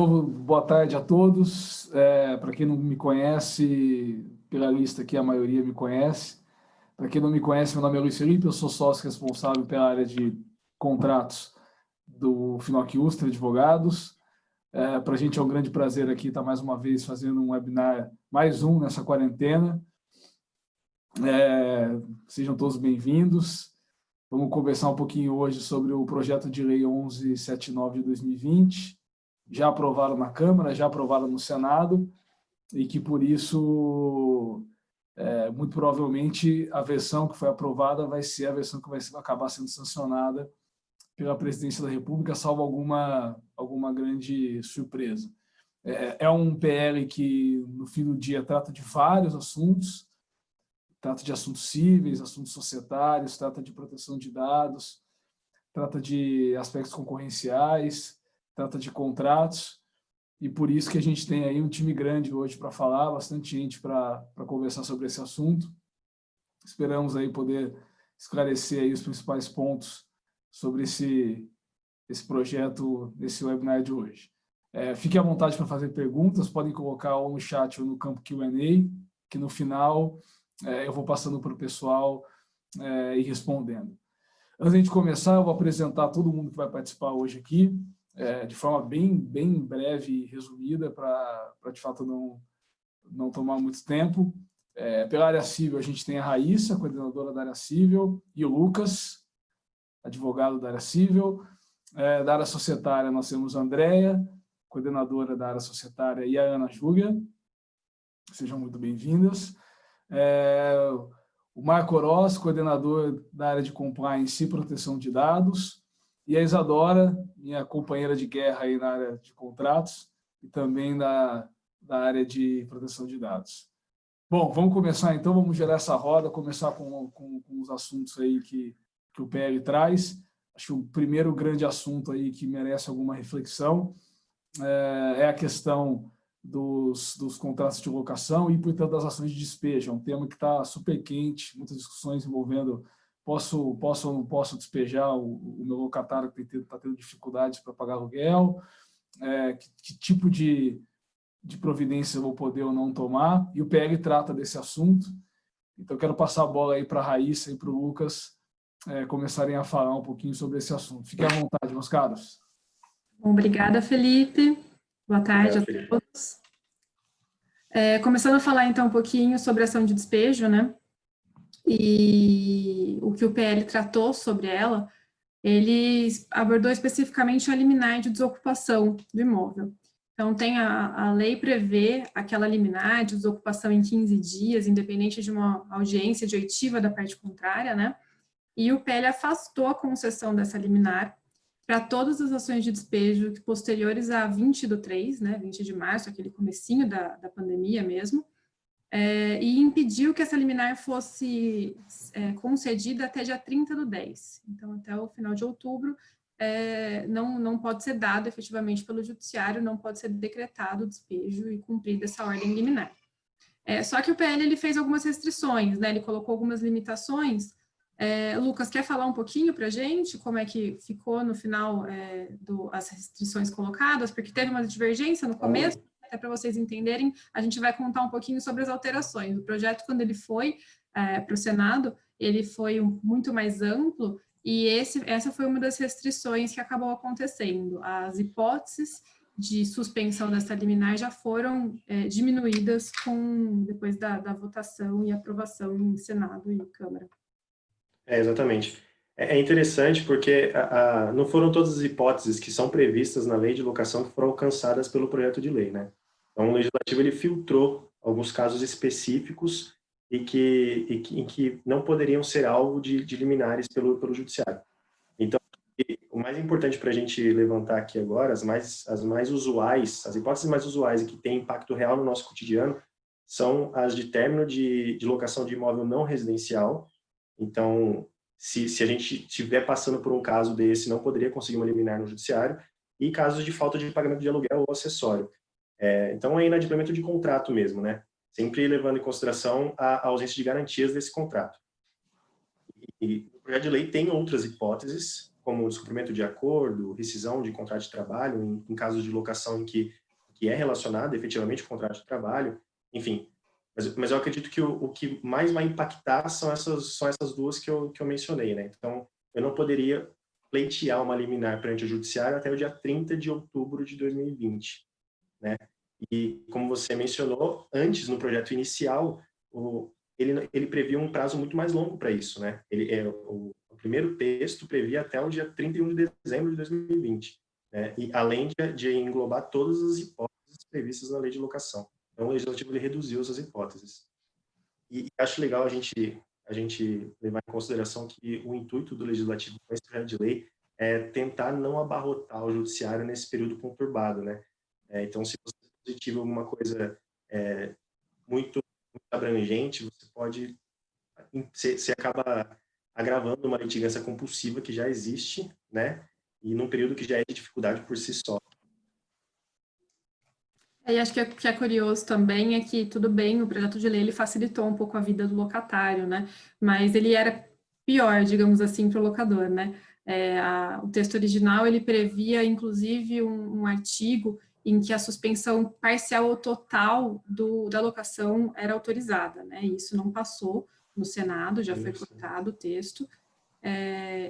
Boa tarde a todos. Para quem não me conhece, pela lista aqui a maioria me conhece. Para quem não me conhece, meu nome é Luiz Felipe, eu sou sócio responsável pela área de contratos do Finoc Ustra Advogados. Para a gente é um grande prazer aqui estar mais uma vez fazendo um webinar, mais um nessa quarentena. Sejam todos bem-vindos. Vamos conversar um pouquinho hoje sobre o projeto de lei 1179 de 2020, já aprovado na Câmara, já aprovado no Senado, e que, por isso, muito provavelmente, a versão que foi aprovada vai ser a versão que vai acabar sendo sancionada pela Presidência da República, salvo alguma grande surpresa. É um PL que, no fim do dia, trata de vários assuntos, trata de assuntos cíveis, assuntos societários, trata de proteção de dados, trata de aspectos concorrenciais, trata de contratos, e por isso que a gente tem aí um time grande hoje para falar, bastante gente para conversar sobre esse assunto. Esperamos aí poder esclarecer aí os principais pontos sobre esse projeto, desse webinar de hoje. Fique à vontade para fazer perguntas, podem colocar ou no chat ou no campo Q&A, que no final eu vou passando para o pessoal e respondendo. Antes de começar, eu vou apresentar todo mundo que vai participar hoje aqui, de forma bem breve e resumida, para de fato não tomar muito tempo. Pela área civil, a gente tem a Raíssa, coordenadora da área civil, e o Lucas, advogado da área civil. Da área societária, nós temos a Andréia, coordenadora da área societária, e a Ana Júlia. Sejam muito bem-vindas. O Marco Oroz, coordenador da área de compliance e proteção de dados, e a Isadora, minha companheira de guerra aí na área de contratos e também da área de proteção de dados. Bom, vamos começar então, vamos gerar essa roda, começar com os assuntos aí que o PL traz. Acho que o primeiro grande assunto aí que merece alguma reflexão é a questão dos contratos de locação e, portanto, das ações de despejo. É um tema que está super quente, muitas discussões envolvendo posso ou não posso despejar o meu locatário que está tendo dificuldades para pagar aluguel, que tipo de providência eu vou poder ou não tomar, e o PL trata desse assunto. Então, eu quero passar a bola aí para a Raíssa e para o Lucas começarem a falar um pouquinho sobre esse assunto. Fiquem à vontade, meus caros. Bom, obrigada, Felipe. Boa tarde a todos. Começando a falar, então, um pouquinho sobre a ação de despejo, né? E o que o PL tratou sobre ela, ele abordou especificamente a liminar de desocupação do imóvel. Então, a lei prevê aquela liminar de desocupação em 15 dias, independente de uma audiência de oitiva da parte contrária, né? E o PL afastou a concessão dessa liminar para todas as ações de despejo posteriores a 20/3, né, 20 de março, aquele comecinho da pandemia mesmo, e impediu que essa liminar fosse concedida até dia 30/10. Então, até o final de outubro, não pode ser dado efetivamente pelo judiciário, não pode ser decretado o despejo e cumprida essa ordem liminar. Só que o PL ele fez algumas restrições, né, ele colocou algumas limitações. Lucas, quer falar um pouquinho para a gente como é que ficou no final as restrições colocadas? Porque teve uma divergência no começo, até para vocês entenderem, a gente vai contar um pouquinho sobre as alterações. O projeto, quando ele foi para o Senado, ele foi muito mais amplo e essa foi uma das restrições que acabou acontecendo. As hipóteses de suspensão dessa liminar já foram diminuídas depois da votação e aprovação em Senado e Câmara. Exatamente. É interessante porque não foram todas as hipóteses que são previstas na lei de locação que foram alcançadas pelo projeto de lei, né? Então, o legislativo ele filtrou alguns casos específicos em que não poderiam ser alvo de liminares pelo judiciário. Então, o mais importante para a gente levantar aqui agora, as mais usuais, as hipóteses mais usuais e que têm impacto real no nosso cotidiano, são as de término de locação de imóvel não residencial. Então, se a gente estiver passando por um caso desse, não poderia conseguir uma liminar no judiciário, e casos de falta de pagamento de aluguel ou acessório. Então, é inadimplemento de contrato mesmo, né? Sempre levando em consideração a ausência de garantias desse contrato. E o projeto de lei tem outras hipóteses, como descumprimento de acordo, rescisão de contrato de trabalho, em casos de locação em que é relacionado efetivamente com o contrato de trabalho, enfim. Mas eu acredito que o que mais vai impactar são essas duas que eu mencionei, né? Então, eu não poderia pleitear uma liminar perante o judiciário até o dia 30 de outubro de 2020, né? E, como você mencionou, antes, no projeto inicial, ele previa um prazo muito mais longo para isso, né? O primeiro texto previa até o dia 31 de dezembro de 2020, né? E além de englobar todas as hipóteses previstas na lei de locação. Então, o legislativo ele reduziu essas hipóteses. E acho legal a gente levar em consideração que o intuito do legislativo com esse projeto de lei é tentar não abarrotar o judiciário nesse período conturbado, né? Então, se você é positivo alguma coisa muito abrangente, você acaba agravando uma litigância compulsiva que já existe, né? E num período que já é de dificuldade por si só. E acho que o que é curioso também é que, tudo bem, o projeto de lei ele facilitou um pouco a vida do locatário, né? Mas ele era pior, digamos assim, para o locador, né? O texto original, ele previa, inclusive, um artigo em que a suspensão parcial ou total da locação era autorizada, né? Isso não passou no Senado, já foi cortado o texto.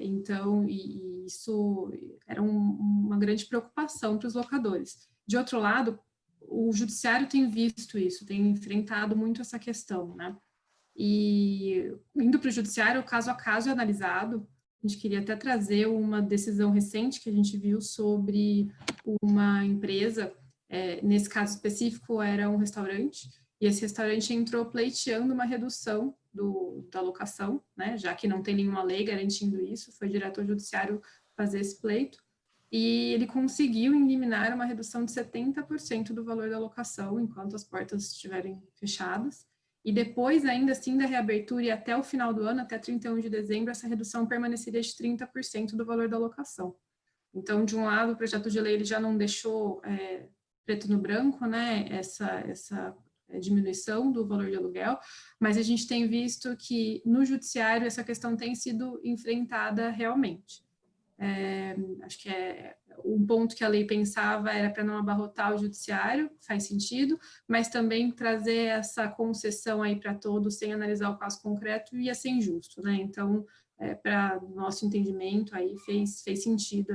Então, isso era uma grande preocupação para os locadores. De outro lado, o judiciário tem visto isso, tem enfrentado muito essa questão, né? E indo para o judiciário, o caso a caso é analisado. A gente queria até trazer uma decisão recente que a gente viu sobre uma empresa, nesse caso específico era um restaurante, e esse restaurante entrou pleiteando uma redução da locação, né? Já que não tem nenhuma lei garantindo isso, foi direto ao judiciário fazer esse pleito. E ele conseguiu eliminar uma redução de 70% do valor da locação enquanto as portas estiverem fechadas. E depois, ainda assim, da reabertura e até o final do ano, até 31 de dezembro, essa redução permaneceria de 30% do valor da locação. Então, de um lado, o projeto de lei ele já não deixou preto no branco, né, essa diminuição do valor de aluguel, mas a gente tem visto que no judiciário essa questão tem sido enfrentada realmente. Acho que um ponto que a lei pensava era para não abarrotar o judiciário, faz sentido, mas também trazer essa concessão aí para todos sem analisar o caso concreto ia ser injusto, né? Então, para nosso entendimento aí fez sentido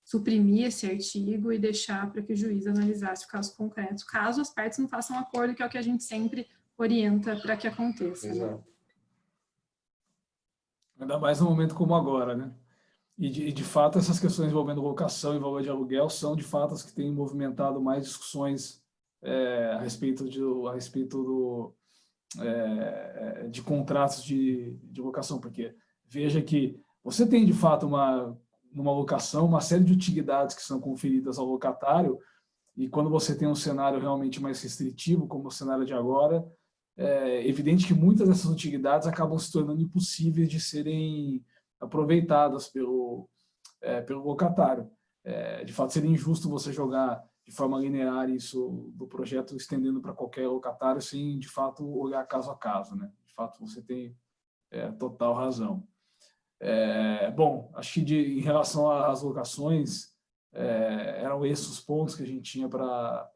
suprimir esse artigo e deixar para que o juiz analisasse o caso concreto, caso as partes não façam acordo, que é o que a gente sempre orienta para que aconteça. Né? Ainda mais num momento como agora, né? E de fato, essas questões envolvendo locação e valor de aluguel são, de fato, as que têm movimentado mais discussões a respeito de contratos de locação, porque veja que você tem, de fato, numa locação, uma série de utilidades que são conferidas ao locatário, e quando você tem um cenário realmente mais restritivo, como o cenário de agora, é evidente que muitas dessas utilidades acabam se tornando impossíveis de serem aproveitadas pelo locatário. De fato, seria injusto você jogar de forma linear isso do projeto estendendo para qualquer locatário sem, de fato, olhar caso a caso. Né? De fato, você tem total razão. Bom, acho que em relação às locações, eram esses os pontos que a gente tinha para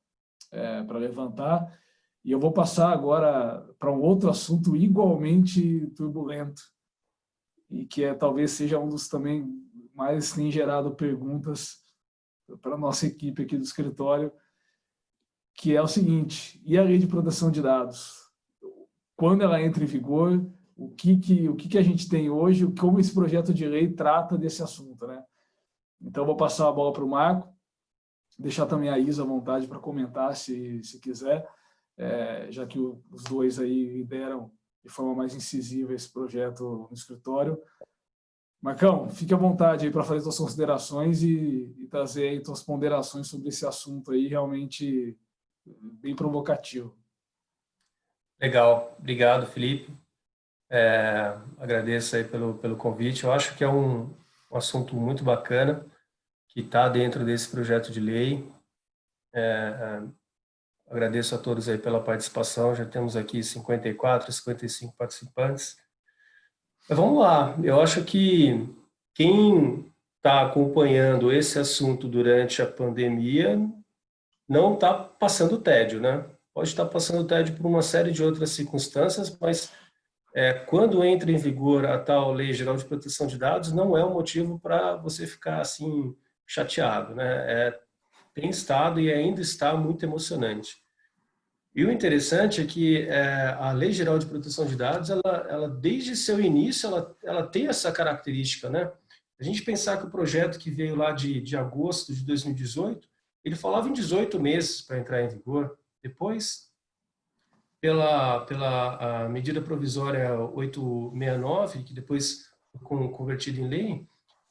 levantar. E eu vou passar agora para um outro assunto igualmente turbulento, e que talvez seja um dos também mais tem gerado perguntas para a nossa equipe aqui do escritório, que é o seguinte: e a lei de proteção de dados? Quando ela entra em vigor, o que a gente tem hoje, como esse projeto de lei trata desse assunto, né? Então, eu vou passar a bola para o Marco, deixar também a Isa à vontade para comentar, se quiser, já que os dois aí lideram de forma mais incisiva esse projeto no escritório. Marcão, fique à vontade aí para fazer suas considerações e trazer aí suas ponderações sobre esse assunto aí, realmente bem provocativo. Legal, obrigado, Felipe. Agradeço aí pelo convite. Eu acho que é um assunto muito bacana, que está dentro desse projeto de lei. Agradeço a todos aí pela participação, já temos aqui 54, 55 participantes. Mas vamos lá, eu acho que quem está acompanhando esse assunto durante a pandemia não está passando tédio, né? Pode estar passando tédio por uma série de outras circunstâncias, mas quando entra em vigor a tal Lei Geral de Proteção de Dados, não é um motivo para você ficar assim chateado, né? Tem estado e ainda está muito emocionante. E o interessante é que a Lei Geral de Proteção de Dados, ela desde seu início, ela tem essa característica, né? A gente pensar que o projeto que veio lá de agosto de 2018, ele falava em 18 meses para entrar em vigor. Depois, pela a medida provisória 869, que depois foi convertida em lei,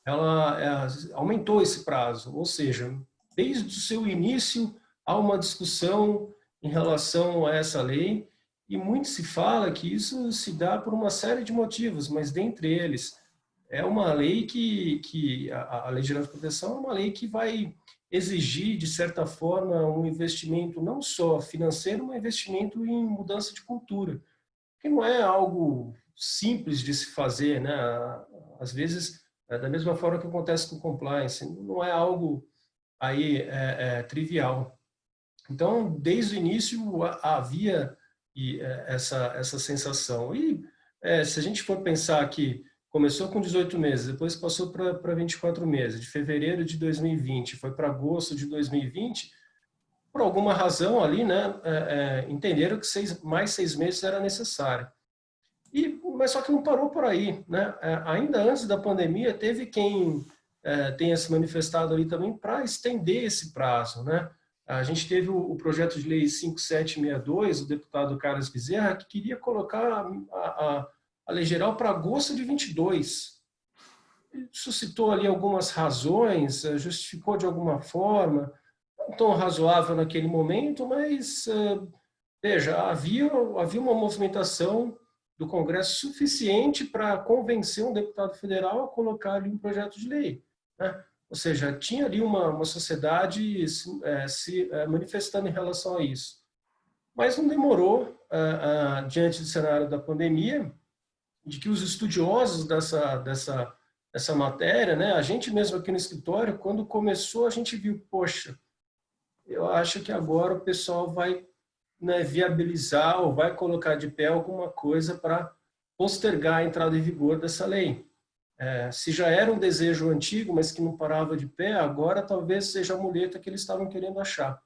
ela aumentou esse prazo, ou seja, desde o seu início há uma discussão em relação a essa lei, e muito se fala que isso se dá por uma série de motivos, mas dentre eles é uma lei que a Lei Geral de Proteção é uma lei que vai exigir, de certa forma, um investimento não só financeiro, mas um investimento em mudança de cultura, que não é algo simples de se fazer, né? Às vezes, da mesma forma que acontece com compliance, não é algo aí trivial. Então, desde o início havia essa sensação. E se a gente for pensar que começou com 18 meses, depois passou para 24 meses, de fevereiro de 2020 foi para agosto de 2020, por alguma razão ali, né, entenderam que mais 6 meses era necessário. Mas só que não parou por aí, né? Ainda antes da pandemia, teve quem tenha se manifestado ali também para estender esse prazo, né? A gente teve o projeto de lei 5762, o deputado Carlos Bezerra, que queria colocar a lei geral para agosto de 22. Ele suscitou ali algumas razões, justificou de alguma forma, não tão razoável naquele momento, mas, veja, havia uma movimentação do Congresso suficiente para convencer um deputado federal a colocar ali um projeto de lei, né? Ou seja, tinha ali uma sociedade se manifestando em relação a isso. Mas não demorou, diante do cenário da pandemia, de que os estudiosos dessa matéria, né, a gente mesmo aqui no escritório, quando começou, a gente viu, poxa, eu acho que agora o pessoal vai, né, viabilizar ou vai colocar de pé alguma coisa para postergar a entrada em vigor dessa lei. Se já era um desejo antigo, mas que não parava de pé, agora talvez seja a muleta que eles estavam querendo achar.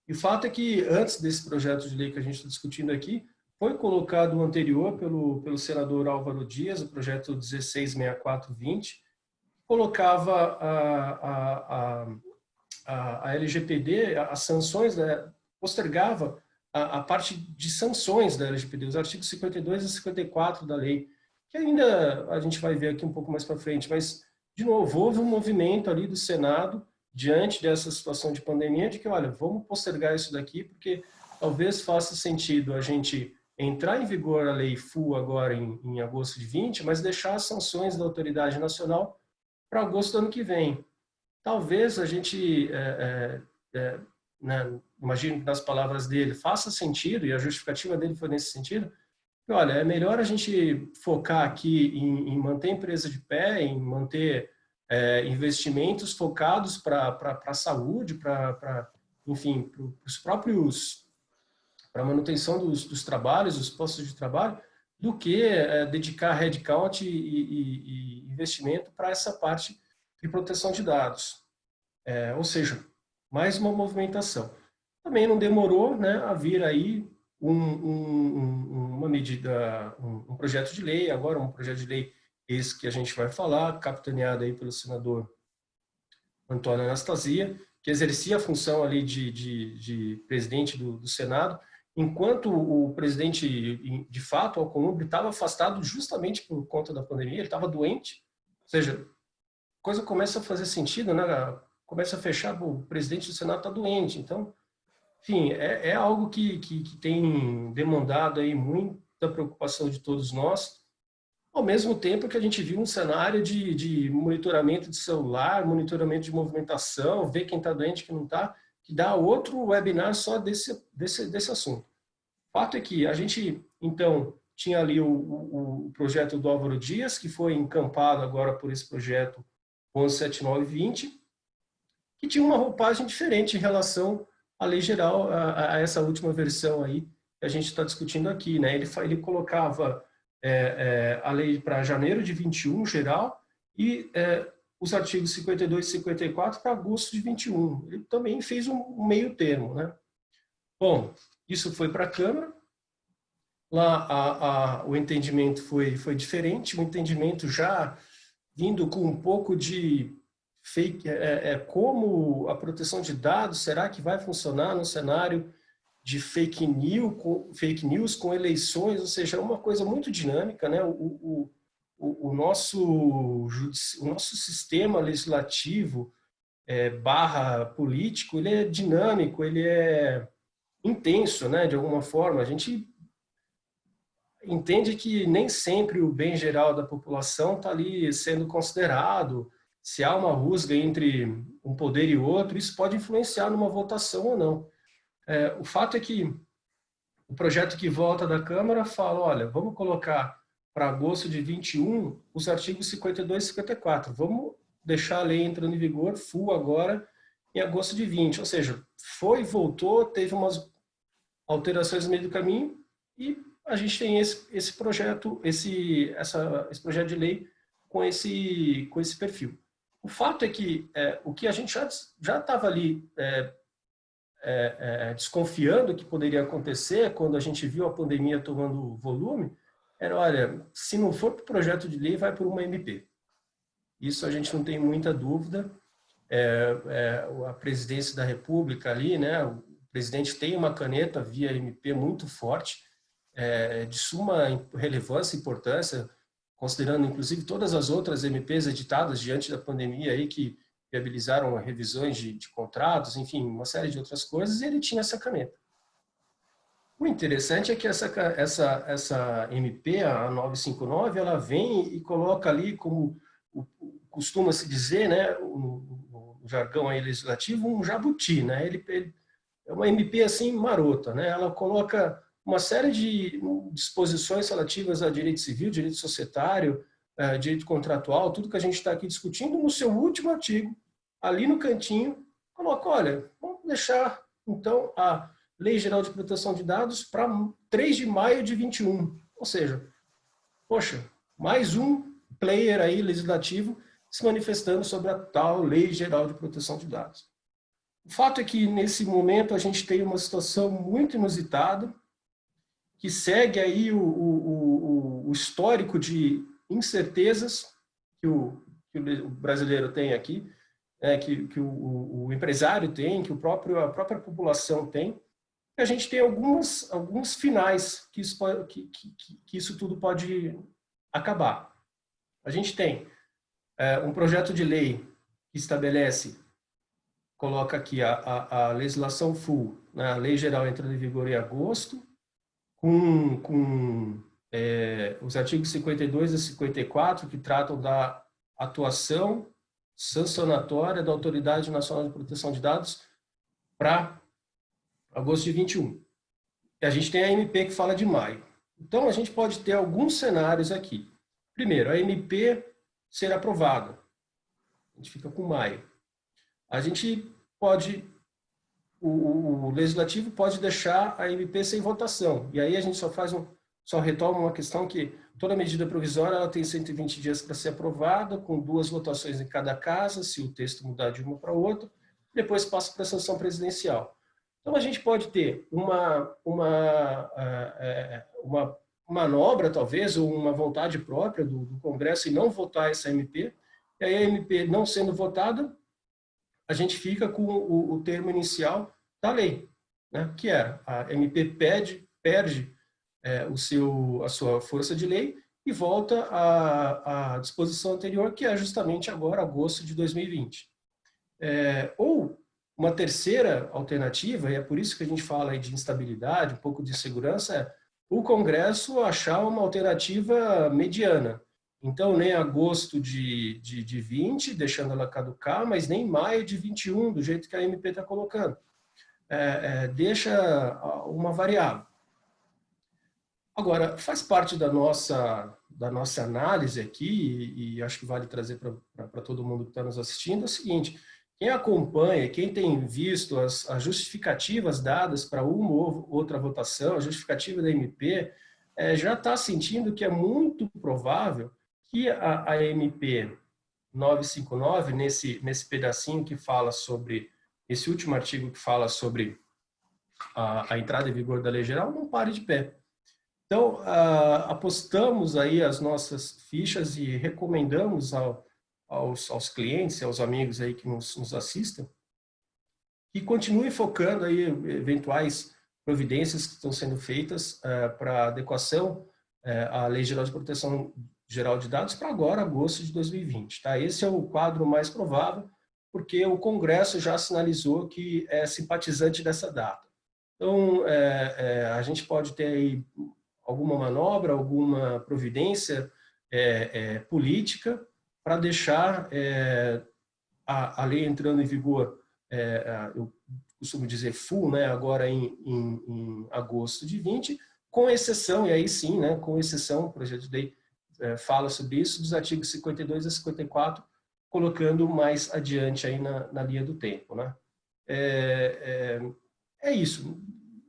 E o fato é que, antes desse projeto de lei que a gente está discutindo aqui, foi colocado o anterior pelo senador Álvaro Dias, o projeto 166420, colocava a LGPD, as sanções, né, postergava a parte de sanções da LGPD, os artigos 52 e 54 da lei, que ainda a gente vai ver aqui um pouco mais para frente, mas, de novo, houve um movimento ali do Senado, diante dessa situação de pandemia, de que, olha, vamos postergar isso daqui, porque talvez faça sentido a gente entrar em vigor a lei full agora em agosto de 20, mas deixar as sanções da autoridade nacional para agosto do ano que vem. Talvez a gente, né, imagino que nas palavras dele faça sentido, e a justificativa dele foi nesse sentido, que, olha, é melhor a gente focar aqui em manter a empresa de pé, em manter investimentos focados para a saúde, enfim, para os próprios, para a manutenção dos trabalhos, dos postos de trabalho, do que dedicar headcount e investimento para essa parte de proteção de dados. Ou seja, mais uma movimentação. Também não demorou, né, a vir aí uma medida, um projeto de lei, agora um projeto de lei esse que a gente vai falar, capitaneado aí pelo senador Antônio Anastasia, que exercia a função ali de presidente do Senado, enquanto o presidente, de fato, Alcolumbre, estava afastado justamente por conta da pandemia, ele estava doente, ou seja, a coisa começa a fazer sentido, né? Começa a fechar, o presidente do Senado está doente, então, enfim, é algo que tem demandado aí muita preocupação de todos nós, ao mesmo tempo que a gente viu um cenário de monitoramento de celular, monitoramento de movimentação, ver quem está doente, quem não está, que dá outro webinar só desse assunto. O fato é que a gente, então, tinha ali o projeto do Álvaro Dias, que foi encampado agora por esse projeto 11.79/20, que tinha uma roupagem diferente em relação à lei geral, a essa última versão aí que a gente está discutindo aqui, né? Ele colocava a lei para janeiro de 21, geral, e os artigos 52 e 54 para agosto de 21. Ele também fez um meio termo, né? Bom, isso foi para a Câmara. Lá o entendimento foi diferente, um entendimento já vindo com um pouco de fake, como a proteção de dados, será que vai funcionar no cenário de fake news com eleições, ou seja, uma coisa muito dinâmica, né? O nosso sistema legislativo barra político, ele é dinâmico, ele é intenso, né? De alguma forma, a gente entende que nem sempre o bem geral da população está ali sendo considerado. Se há uma rusga entre um poder e outro, isso pode influenciar numa votação ou não. O fato é que o projeto que volta da Câmara fala, olha, vamos colocar para agosto de 21 os artigos 52 e 54. Vamos deixar a lei entrando em vigor full agora em agosto de 20. Ou seja, voltou, teve umas alterações no meio do caminho e a gente tem esse projeto, esse projeto de lei com esse perfil. O fato é que o que a gente já estava ali desconfiando que poderia acontecer quando a gente viu a pandemia tomando volume, era, olha, se não for para o projeto de lei, vai por uma MP. Isso a gente não tem muita dúvida. A presidência da República ali, né, o presidente tem uma caneta via MP muito forte, de suma relevância e importância, considerando inclusive todas as outras MPs editadas diante da pandemia aí que viabilizaram revisões de contratos, enfim, uma série de outras coisas, e ele tinha essa caneta. O interessante é que essa MP, a 959, ela vem e coloca ali, como costuma se dizer, né, no jargão aí legislativo, um jabuti, né? Ele é uma MP assim marota, né? Ela coloca uma série de disposições relativas a direito civil, direito societário, direito contratual, tudo que a gente está aqui discutindo, no seu último artigo, ali no cantinho, coloca, olha, vamos deixar, então, a Lei Geral de Proteção de Dados para 3 de maio de 21. Ou seja, poxa, mais um player aí legislativo se manifestando sobre a tal Lei Geral de Proteção de Dados. O fato é que, nesse momento, a gente tem uma situação muito inusitada, que segue aí o histórico de incertezas que o brasileiro tem aqui, que o empresário tem, que a própria população tem. E a gente tem alguns finais que isso tudo pode acabar. A gente tem um projeto de lei que estabelece, coloca aqui a legislação full, né? A lei geral entrando em vigor em agosto, com os artigos 52 e 54, que tratam da atuação sancionatória da Autoridade Nacional de Proteção de Dados para agosto de 21. E a gente tem a MP que fala de maio. Então, a gente pode ter alguns cenários aqui. Primeiro, a MP ser aprovada. A gente fica com maio. A gente pode... O legislativo pode deixar a MP sem votação. E aí a gente só retoma uma questão que toda medida provisória ela tem 120 dias para ser aprovada, com 2 votações em cada casa, se o texto mudar de uma para outra, depois passa para a sanção presidencial. Então a gente pode ter uma manobra, talvez, ou uma vontade própria do Congresso em não votar essa MP, e aí a MP não sendo votada, a gente fica com o termo inicial da lei, né? Que era a MP perde a sua força de lei e volta à disposição anterior, que é justamente agora, agosto de 2020. Ou uma terceira alternativa, e é por isso que a gente fala aí de instabilidade, um pouco de insegurança, é o Congresso achar uma alternativa mediana. Então, nem agosto de 20, deixando ela caducar, mas nem maio de 21, do jeito que a MP está colocando. Deixa uma variável. Agora, faz parte da nossa análise aqui, e acho que vale trazer para todo mundo que está nos assistindo, é o seguinte: quem acompanha, quem tem visto as justificativas dadas para uma ou outra votação, a justificativa da MP, já está sentindo que é muito provável que a MP 959, nesse pedacinho que fala sobre, esse último artigo que fala sobre a entrada em vigor da lei geral, não pare de pé. Então, apostamos aí as nossas fichas e recomendamos aos clientes, aos amigos aí que nos assistam, que continuem focando aí eventuais providências que estão sendo feitas para adequação à Lei Geral de Proteção Geral de Dados para agora, agosto de 2020. Tá? Esse é o quadro mais provável, porque o Congresso já sinalizou que é simpatizante dessa data. Então, a gente pode ter aí alguma manobra, alguma providência política para deixar a lei entrando em vigor, eu costumo dizer full, né, agora em agosto de 20, com exceção, e aí sim, né, com exceção, o projeto de lei fala sobre isso, dos artigos 52 a 54, colocando mais adiante aí na linha do tempo. Né? É isso.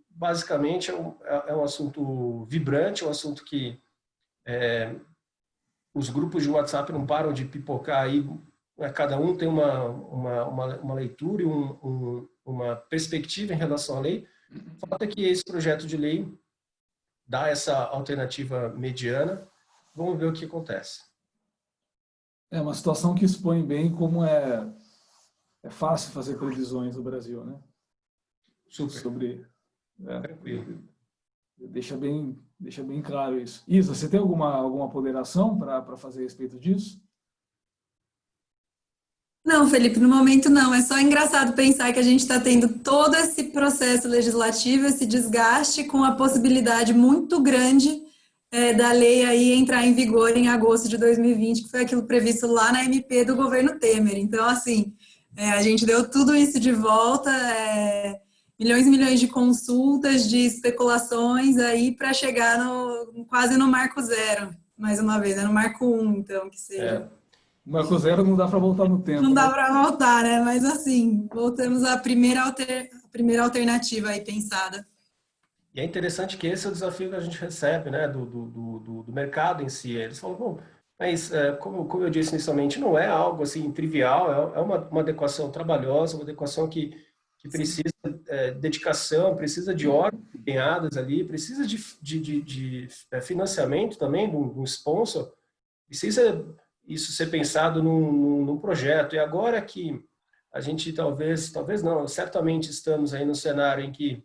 Basicamente, é um assunto vibrante, é um assunto que os grupos de WhatsApp não param de pipocar aí, cada um tem uma leitura e uma perspectiva em relação à lei. O fato é que esse projeto de lei dá essa alternativa mediana. Vamos ver o que acontece. É uma situação que expõe bem como é fácil fazer previsões no Brasil, né? Super. Tranquilo. Deixa bem claro isso. Isa, você tem alguma ponderação para fazer a respeito disso? Não, Felipe, no momento não. É só engraçado pensar que a gente está tendo todo esse processo legislativo, esse desgaste, com a possibilidade muito grande da lei aí entrar em vigor em agosto de 2020, que foi aquilo previsto lá na MP do governo Temer. Então, assim, a gente deu tudo isso de volta, milhões e milhões de consultas, de especulações aí para chegar quase no marco zero, mais uma vez, no marco 1, então, que seja. Marco zero não dá para voltar no tempo. Não dá para voltar, né? Mas assim, voltamos à primeira alternativa aí pensada. E é interessante que esse é o desafio que a gente recebe, né, do mercado em si. Eles falam, bom, mas como eu disse inicialmente, não é algo assim trivial, é uma adequação trabalhosa, uma adequação que precisa dedicação, precisa de horas empenhadas ali, precisa de financiamento também, de um sponsor, precisa isso ser pensado num projeto. E agora que a gente talvez não, certamente estamos aí no cenário em que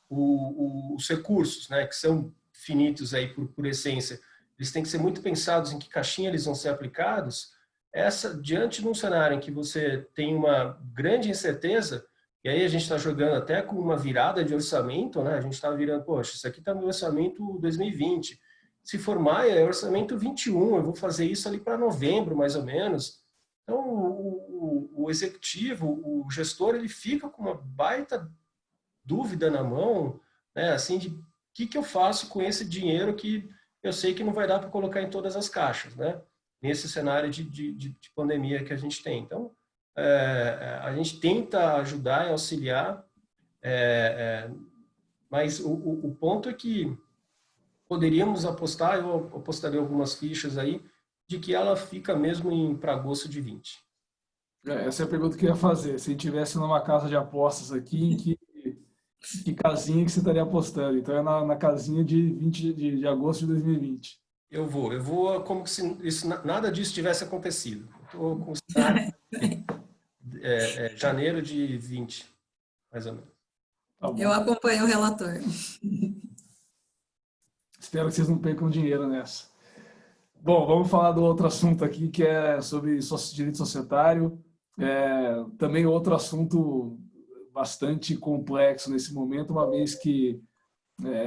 os recursos, né, que são finitos aí por essência, eles têm que ser muito pensados em que caixinha eles vão ser aplicados. Diante de um cenário em que você tem uma grande incerteza, e aí a gente está jogando até com uma virada de orçamento, né? A gente está virando, poxa, isso aqui está no orçamento 2020. Se for maio, é orçamento 21, eu vou fazer isso ali para novembro, mais ou menos. Então, o executivo, o gestor, ele fica com uma baita dúvida na mão, né? Assim, de o que eu faço com esse dinheiro que eu sei que não vai dar para colocar em todas as caixas, né? Nesse cenário de pandemia que a gente tem. Então, a gente tenta ajudar e auxiliar, mas o ponto é que poderíamos apostar, eu apostaria algumas fichas aí, de que ela fica mesmo para agosto de 20. Essa é a pergunta que eu ia fazer. Se estivesse numa casa de apostas aqui, em que casinha que você estaria apostando? Então é na casinha de 20 de agosto de 2020. Eu vou como se nada disso tivesse acontecido. Estou com o cenário janeiro de 20, mais ou menos. Tá bom. Eu acompanho o relator. Espero que vocês não percam dinheiro nessa. Bom, vamos falar do outro assunto aqui, que é sobre direito societário. Também outro assunto bastante complexo nesse momento, uma vez que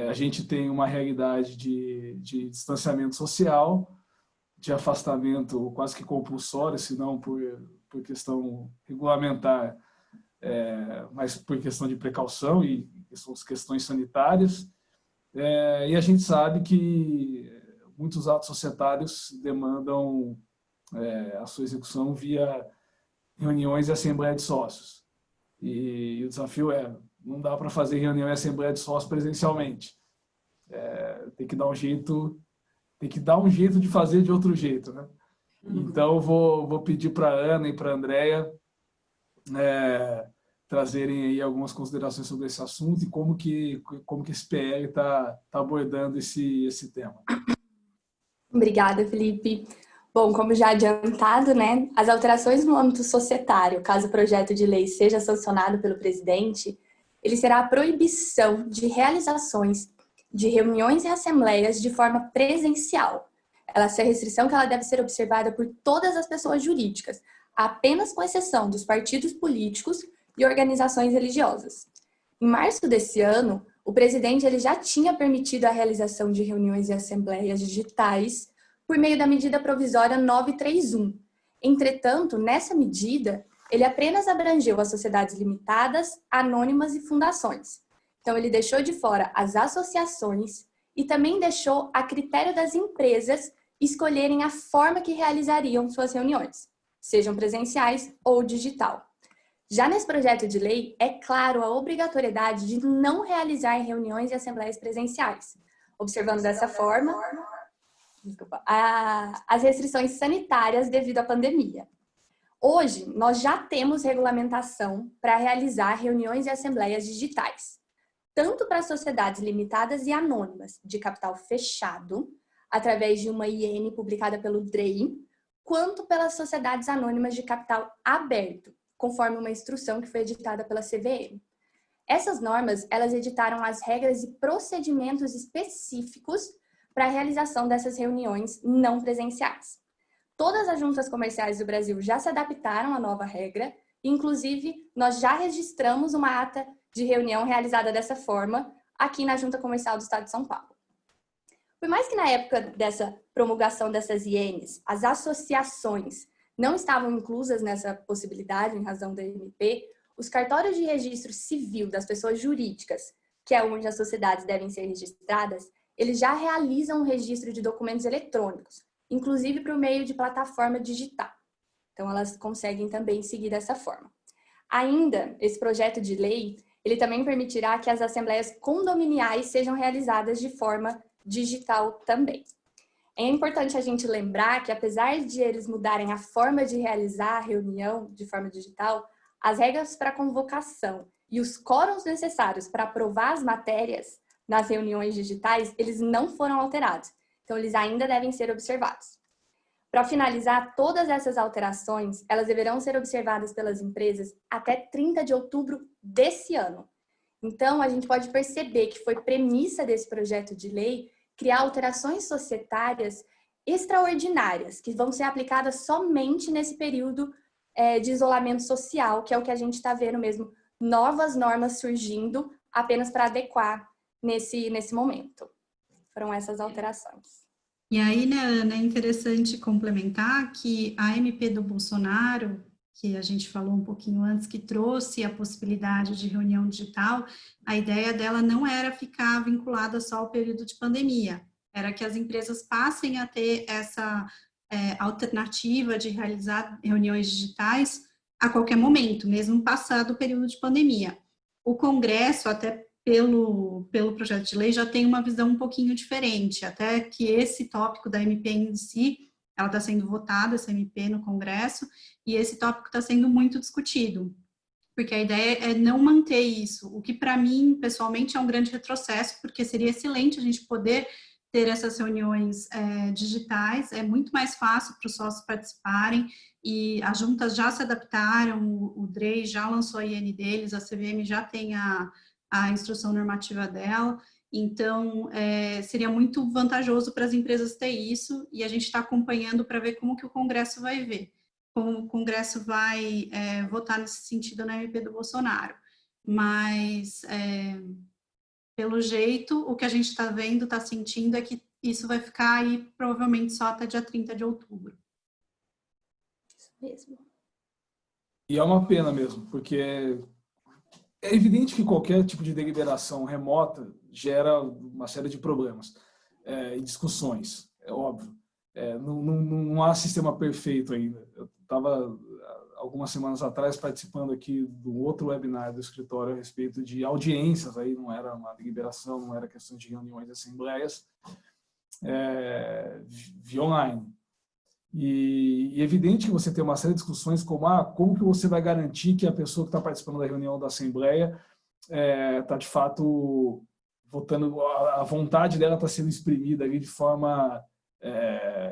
a gente tem uma realidade de distanciamento social, de afastamento quase que compulsório, se não por questão regulamentar, mas por questão de precaução e questões sanitárias. E a gente sabe que muitos atos societários demandam a sua execução via reuniões e assembleia de sócios. E o desafio não dá para fazer reunião e assembleia de sócios presencialmente. Tem que dar um jeito de fazer de outro jeito, né? Então, eu vou pedir para a Ana e para a Andrea trazerem aí algumas considerações sobre esse assunto e como que esse PL está abordando esse tema. Obrigada, Felipe. Bom, como já adiantado, né, as alterações no âmbito societário, caso o projeto de lei seja sancionado pelo presidente, ele será a proibição de realizações de reuniões e assembleias de forma presencial. Essa restrição que ela deve ser observada por todas as pessoas jurídicas, apenas com exceção dos partidos políticos e organizações religiosas. Em março desse ano, o presidente ele já tinha permitido a realização de reuniões e assembleias digitais por meio da medida provisória 931. Entretanto, nessa medida, ele apenas abrangeu as sociedades limitadas, anônimas e fundações. Então, ele deixou de fora as associações e também deixou a critério das empresas escolherem a forma que realizariam suas reuniões, sejam presenciais ou digital. Já nesse projeto de lei, é claro a obrigatoriedade de não realizar reuniões e assembleias presenciais, observando dessa forma as restrições sanitárias devido à pandemia. Hoje, nós já temos regulamentação para realizar reuniões e assembleias digitais, tanto para sociedades limitadas e anônimas de capital fechado, através de uma IN publicada pelo DREI, quanto pelas sociedades anônimas de capital aberto, conforme uma instrução que foi editada pela CVM. Essas normas, elas editaram as regras e procedimentos específicos para a realização dessas reuniões não presenciais. Todas as juntas comerciais do Brasil já se adaptaram à nova regra, inclusive nós já registramos uma ata de reunião realizada dessa forma aqui na Junta Comercial do Estado de São Paulo. Por mais que na época dessa promulgação dessas INs, as associações não estavam inclusas nessa possibilidade em razão da MP, os cartórios de registro civil das pessoas jurídicas, que é onde as sociedades devem ser registradas, eles já realizam o registro de documentos eletrônicos, inclusive por meio de plataforma digital. Então, elas conseguem também seguir dessa forma. Ainda, esse projeto de lei, ele também permitirá que as assembleias condominiais sejam realizadas de forma digital também. É importante a gente lembrar que, apesar de eles mudarem a forma de realizar a reunião de forma digital, as regras para convocação e os quórums necessários para aprovar as matérias nas reuniões digitais, eles não foram alterados. Então, eles ainda devem ser observados. Para finalizar, todas essas alterações, elas deverão ser observadas pelas empresas até 30 de outubro desse ano. Então, a gente pode perceber que foi premissa desse projeto de lei criar alterações societárias extraordinárias, que vão ser aplicadas somente nesse período de isolamento social, que é o que a gente está vendo mesmo, novas normas surgindo apenas para adequar nesse momento. Foram essas alterações. E aí, né, Ana, é interessante complementar que a MP do Bolsonaro, que a gente falou um pouquinho antes, que trouxe a possibilidade de reunião digital, a ideia dela não era ficar vinculada só ao período de pandemia, era que as empresas passem a ter essa alternativa de realizar reuniões digitais a qualquer momento, mesmo passado o período de pandemia. O Congresso, até pelo projeto de lei, já tem uma visão um pouquinho diferente, até que esse tópico da MP em si, ela está sendo votada, essa MP, no Congresso, e esse tópico está sendo muito discutido, porque a ideia é não manter isso, o que para mim, pessoalmente, é um grande retrocesso, porque seria excelente a gente poder ter essas reuniões digitais, é muito mais fácil para os sócios participarem, e as juntas já se adaptaram, o DREI já lançou a IN deles, a CVM já tem a instrução normativa dela, então seria muito vantajoso para as empresas ter isso, e a gente está acompanhando para ver como que o Congresso vai ver, como o Congresso vai votar nesse sentido na MP do Bolsonaro, mas pelo jeito, o que a gente está vendo, está sentindo, é que isso vai ficar aí provavelmente só até dia 30 de outubro. Isso mesmo. E é uma pena mesmo, porque É evidente que qualquer tipo de deliberação remota gera uma série de problemas e discussões, é óbvio. Não há sistema perfeito ainda. Eu estava, algumas semanas atrás, participando aqui do outro webinar do escritório a respeito de audiências, aí não era uma deliberação, não era questão de reuniões e assembleias, via online. E é evidente que você tem uma série de discussões como como que você vai garantir que a pessoa que está participando da reunião da Assembleia está, de fato, votando, a vontade dela está sendo exprimida ali de forma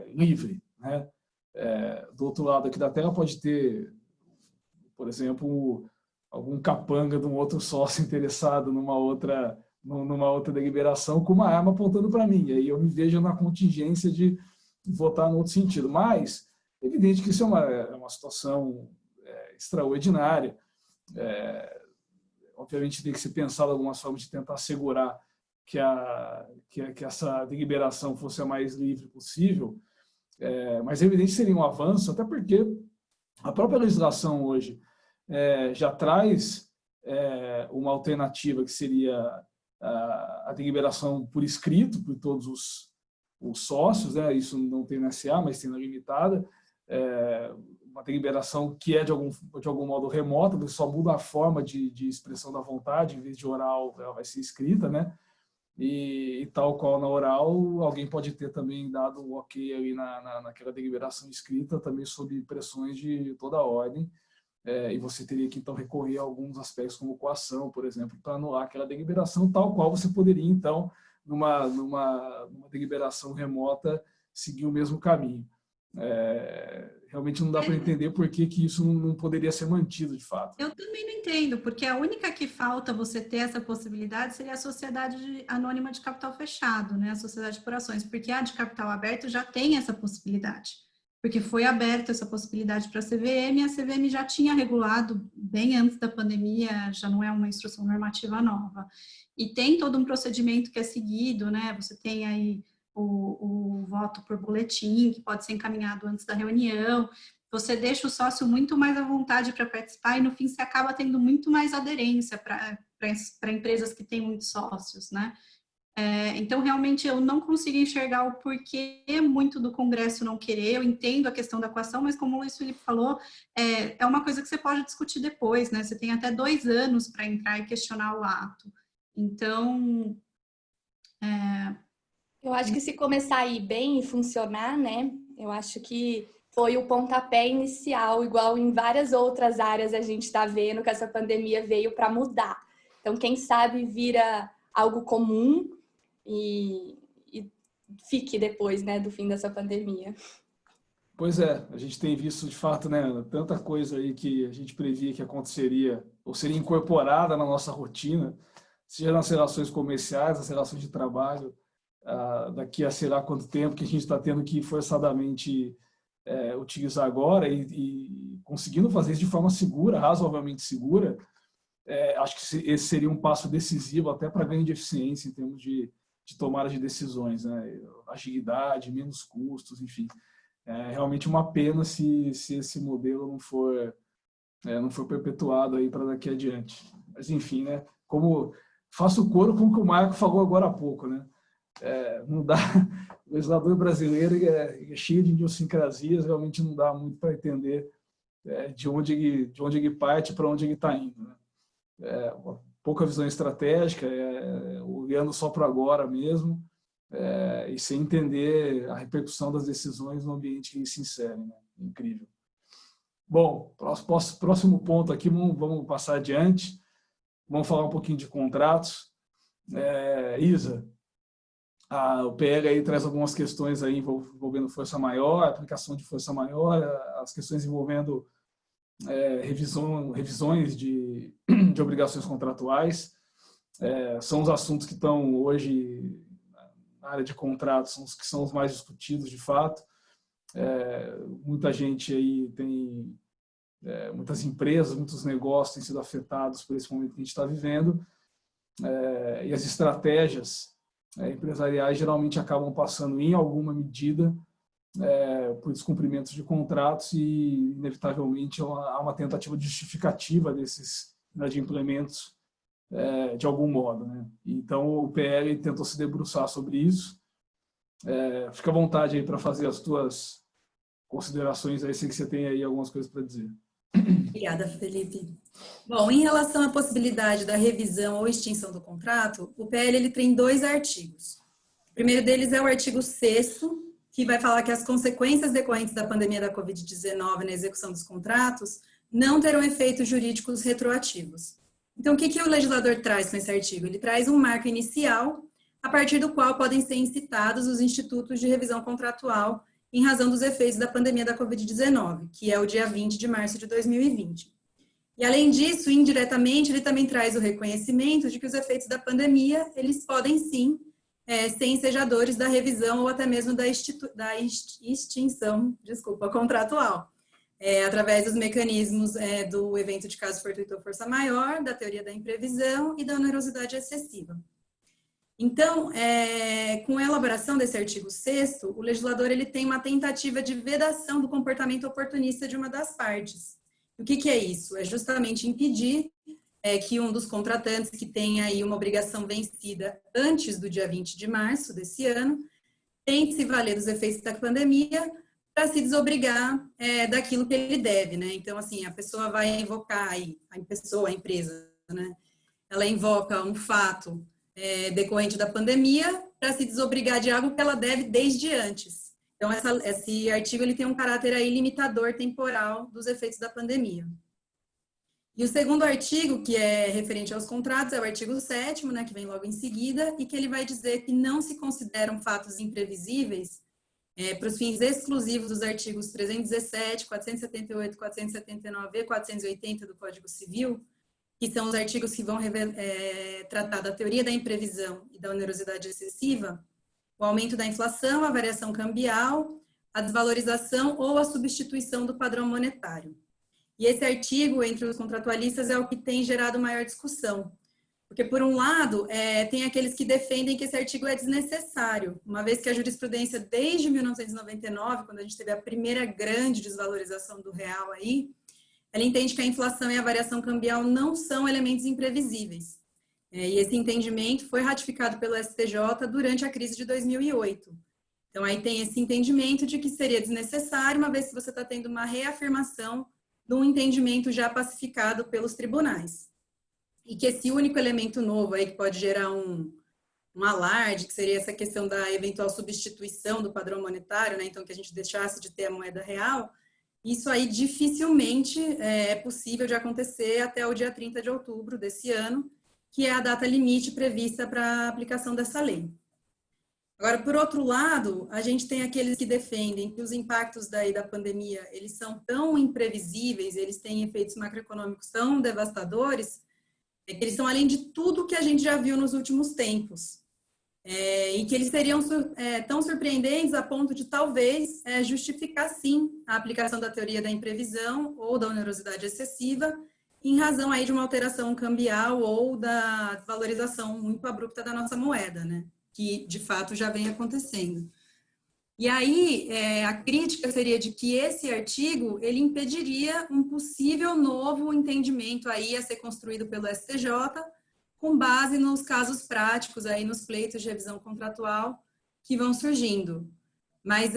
livre, né? Do outro lado aqui da tela pode ter, por exemplo, algum capanga de um outro sócio interessado numa outra deliberação com uma arma apontando para mim. E aí eu me vejo na contingência de votar no outro sentido. Mas é evidente que isso é uma situação extraordinária. Obviamente tem que se pensar em algumas formas de tentar assegurar que essa deliberação fosse a mais livre possível, mas é evidente que seria um avanço, até porque a própria legislação hoje já traz uma alternativa que seria a deliberação por escrito, por todos os sócios, né? Isso não tem na SA, mas tem na limitada, uma deliberação que é de algum modo remota, você só muda a forma de expressão da vontade, em vez de oral, ela vai ser escrita, né? E tal qual na oral, alguém pode ter também dado o ok ali naquela deliberação escrita, também sob pressões de toda a ordem, e você teria que então recorrer a alguns aspectos como coação, por exemplo, para anular aquela deliberação, tal qual você poderia então, numa deliberação remota, seguir o mesmo caminho. Realmente não dá para entender por que isso não poderia ser mantido de fato. Eu também não entendo, porque a única que falta você ter essa possibilidade seria a sociedade anônima de capital fechado, né? A sociedade por ações, porque a de capital aberto já tem essa possibilidade, porque foi aberta essa possibilidade para a CVM, e a CVM já tinha regulado bem antes da pandemia, já não é uma instrução normativa nova. E tem todo um procedimento que é seguido, né? Você tem aí o voto por boletim, que pode ser encaminhado antes da reunião, você deixa o sócio muito mais à vontade para participar e, no fim, você acaba tendo muito mais aderência para empresas que têm muitos sócios, né? Então, realmente, eu não consigo enxergar o porquê muito do Congresso não querer. Eu entendo a questão da coação, mas como o Luiz Felipe falou, é uma coisa que você pode discutir depois, né? Você tem até 2 anos para entrar e questionar o ato. Então... Eu acho que se começar a ir bem e funcionar, né? Eu acho que foi o pontapé inicial, igual em várias outras áreas a gente está vendo que essa pandemia veio para mudar. Então, quem sabe vira algo comum e fique depois, né, do fim dessa pandemia. Pois é, a gente tem visto de fato, né, tanta coisa aí que a gente previa que aconteceria ou seria incorporada na nossa rotina, seja nas relações comerciais, nas relações de trabalho, daqui a sei lá quanto tempo que a gente está tendo que forçadamente utilizar agora e conseguindo fazer isso de forma segura, razoavelmente segura, acho que esse seria um passo decisivo até para ganho de eficiência em termos de tomada de decisões, né? Agilidade, menos custos, enfim. É realmente uma pena se esse modelo não for perpetuado aí para daqui adiante. Mas, enfim, né? Como faço coro com o que o Marco falou agora há pouco, né? Não dá, o legislador brasileiro é cheio de idiosincrasias, realmente não dá muito para entender de onde ele parte, para onde ele está indo, né? Pouca visão estratégica, olhando só para agora mesmo, e sem entender a repercussão das decisões no ambiente que ele se insere, né? Incrível. Bom, próximo ponto aqui, vamos passar adiante, vamos falar um pouquinho de contratos. Isa, o PL aí traz algumas questões aí envolvendo força maior, aplicação de força maior, as questões envolvendo revisões de obrigações contratuais, são os assuntos que estão hoje na área de contratos, são os que são os mais discutidos de fato. Muita gente aí tem, muitas empresas, muitos negócios têm sido afetados por esse momento que a gente está vivendo, e as estratégias empresariais geralmente acabam passando, em alguma medida, por descumprimentos de contratos e, inevitavelmente, há uma tentativa de justificativa desses, né, de implementos de algum modo, né? Então, o PL tentou se debruçar sobre isso. Fica à vontade aí para fazer as tuas considerações, aí sei que você tem aí algumas coisas para dizer. Obrigada, Felipe. Bom, em relação à possibilidade da revisão ou extinção do contrato, o PL ele tem 2 artigos. O primeiro deles é o artigo 6º, que vai falar que as consequências decorrentes da pandemia da Covid-19 na execução dos contratos não terão efeitos jurídicos retroativos. Então, o que o legislador traz com esse artigo? Ele traz um marco inicial, a partir do qual podem ser incitados os institutos de revisão contratual em razão dos efeitos da pandemia da Covid-19, que é o dia 20 de março de 2020. E, além disso, indiretamente, ele também traz o reconhecimento de que os efeitos da pandemia, eles podem, sim, ser ensejadores da revisão ou até mesmo da extinção, contratual, através dos mecanismos do evento de caso fortuito ou força maior, da teoria da imprevisão e da onerosidade excessiva. Então, com a elaboração desse artigo 6º, o legislador ele tem uma tentativa de vedação do comportamento oportunista de uma das partes. O que é isso? É justamente impedir que um dos contratantes que tenha aí uma obrigação vencida antes do dia 20 de março desse ano, tente se valer dos efeitos da pandemia para se desobrigar daquilo que ele deve, né? Então, assim, a pessoa vai invocar aí, a empresa, né? Ela invoca um fato decorrente da pandemia para se desobrigar de algo que ela deve desde antes. Então, esse artigo ele tem um caráter aí limitador temporal dos efeitos da pandemia. E o segundo artigo, que é referente aos contratos, é o artigo 7º, né, que vem logo em seguida, e que ele vai dizer que não se consideram fatos imprevisíveis para os fins exclusivos dos artigos 317, 478, 479 e 480 do Código Civil, que são os artigos que vão tratar da teoria da imprevisão e da onerosidade excessiva, o aumento da inflação, a variação cambial, a desvalorização ou a substituição do padrão monetário. E esse artigo, entre os contratualistas, é o que tem gerado maior discussão. Porque, por um lado, tem aqueles que defendem que esse artigo é desnecessário, uma vez que a jurisprudência, desde 1999, quando a gente teve a primeira grande desvalorização do real aí, ela entende que a inflação e a variação cambial não são elementos imprevisíveis. E esse entendimento foi ratificado pelo STJ durante a crise de 2008. Então, aí tem esse entendimento de que seria desnecessário, uma vez que você está tendo uma reafirmação de um entendimento já pacificado pelos tribunais. E que esse único elemento novo aí que pode gerar um alarde, que seria essa questão da eventual substituição do padrão monetário, né? Então, que a gente deixasse de ter a moeda real, isso aí dificilmente é possível de acontecer até o dia 30 de outubro desse ano, que é a data limite prevista para a aplicação dessa lei. Agora, por outro lado, a gente tem aqueles que defendem que os impactos da pandemia, eles são tão imprevisíveis, eles têm efeitos macroeconômicos tão devastadores, que eles são além de tudo que a gente já viu nos últimos tempos. E que eles seriam tão surpreendentes a ponto de, talvez, justificar, sim, a aplicação da teoria da imprevisão ou da onerosidade excessiva, em razão aí de uma alteração cambial ou da valorização muito abrupta da nossa moeda, né? Que, de fato, já vem acontecendo. E aí, a crítica seria de que esse artigo, ele impediria um possível novo entendimento aí a ser construído pelo STJ, com base nos casos práticos, aí nos pleitos de revisão contratual que vão surgindo. Mas,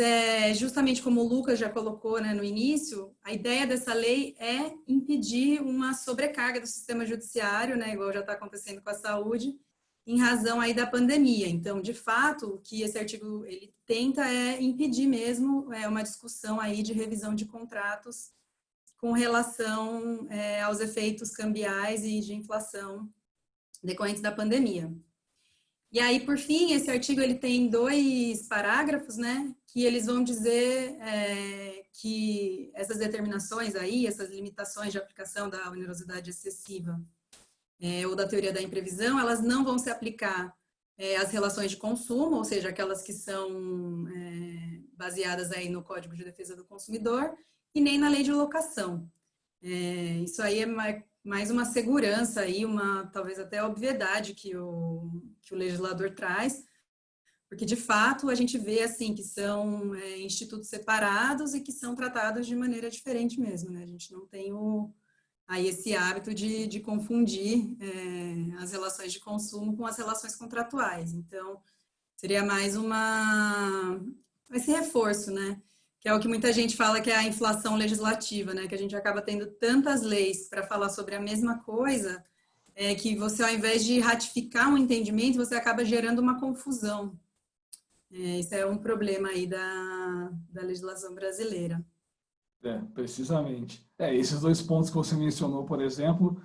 justamente como o Lucas já colocou, né, no início, a ideia dessa lei é impedir uma sobrecarga do sistema judiciário, né, igual já está acontecendo com a saúde, em razão aí da pandemia. Então, de fato, o que esse artigo ele tenta é impedir mesmo uma discussão aí de revisão de contratos com relação aos efeitos cambiais e de inflação decorrentes da pandemia. E aí, por fim, esse artigo ele tem 2 parágrafos, né, que eles vão dizer que essas determinações aí, essas limitações de aplicação da onerosidade excessiva ou da teoria da imprevisão, elas não vão se aplicar às relações de consumo, ou seja, aquelas que são baseadas aí no Código de Defesa do Consumidor, e nem na lei de locação. Isso aí é mais uma segurança aí, talvez até obviedade que o legislador traz, porque de fato a gente vê assim que são institutos separados e que são tratados de maneira diferente mesmo, né? A gente não tem aí esse hábito de confundir as relações de consumo com as relações contratuais. Então, seria mais esse reforço, né? Que é o que muita gente fala que é a inflação legislativa, né? Que a gente acaba tendo tantas leis para falar sobre a mesma coisa, que você, ao invés de ratificar um entendimento, você acaba gerando uma confusão. Isso é um problema aí da legislação brasileira. Precisamente. Esses dois pontos que você mencionou, por exemplo,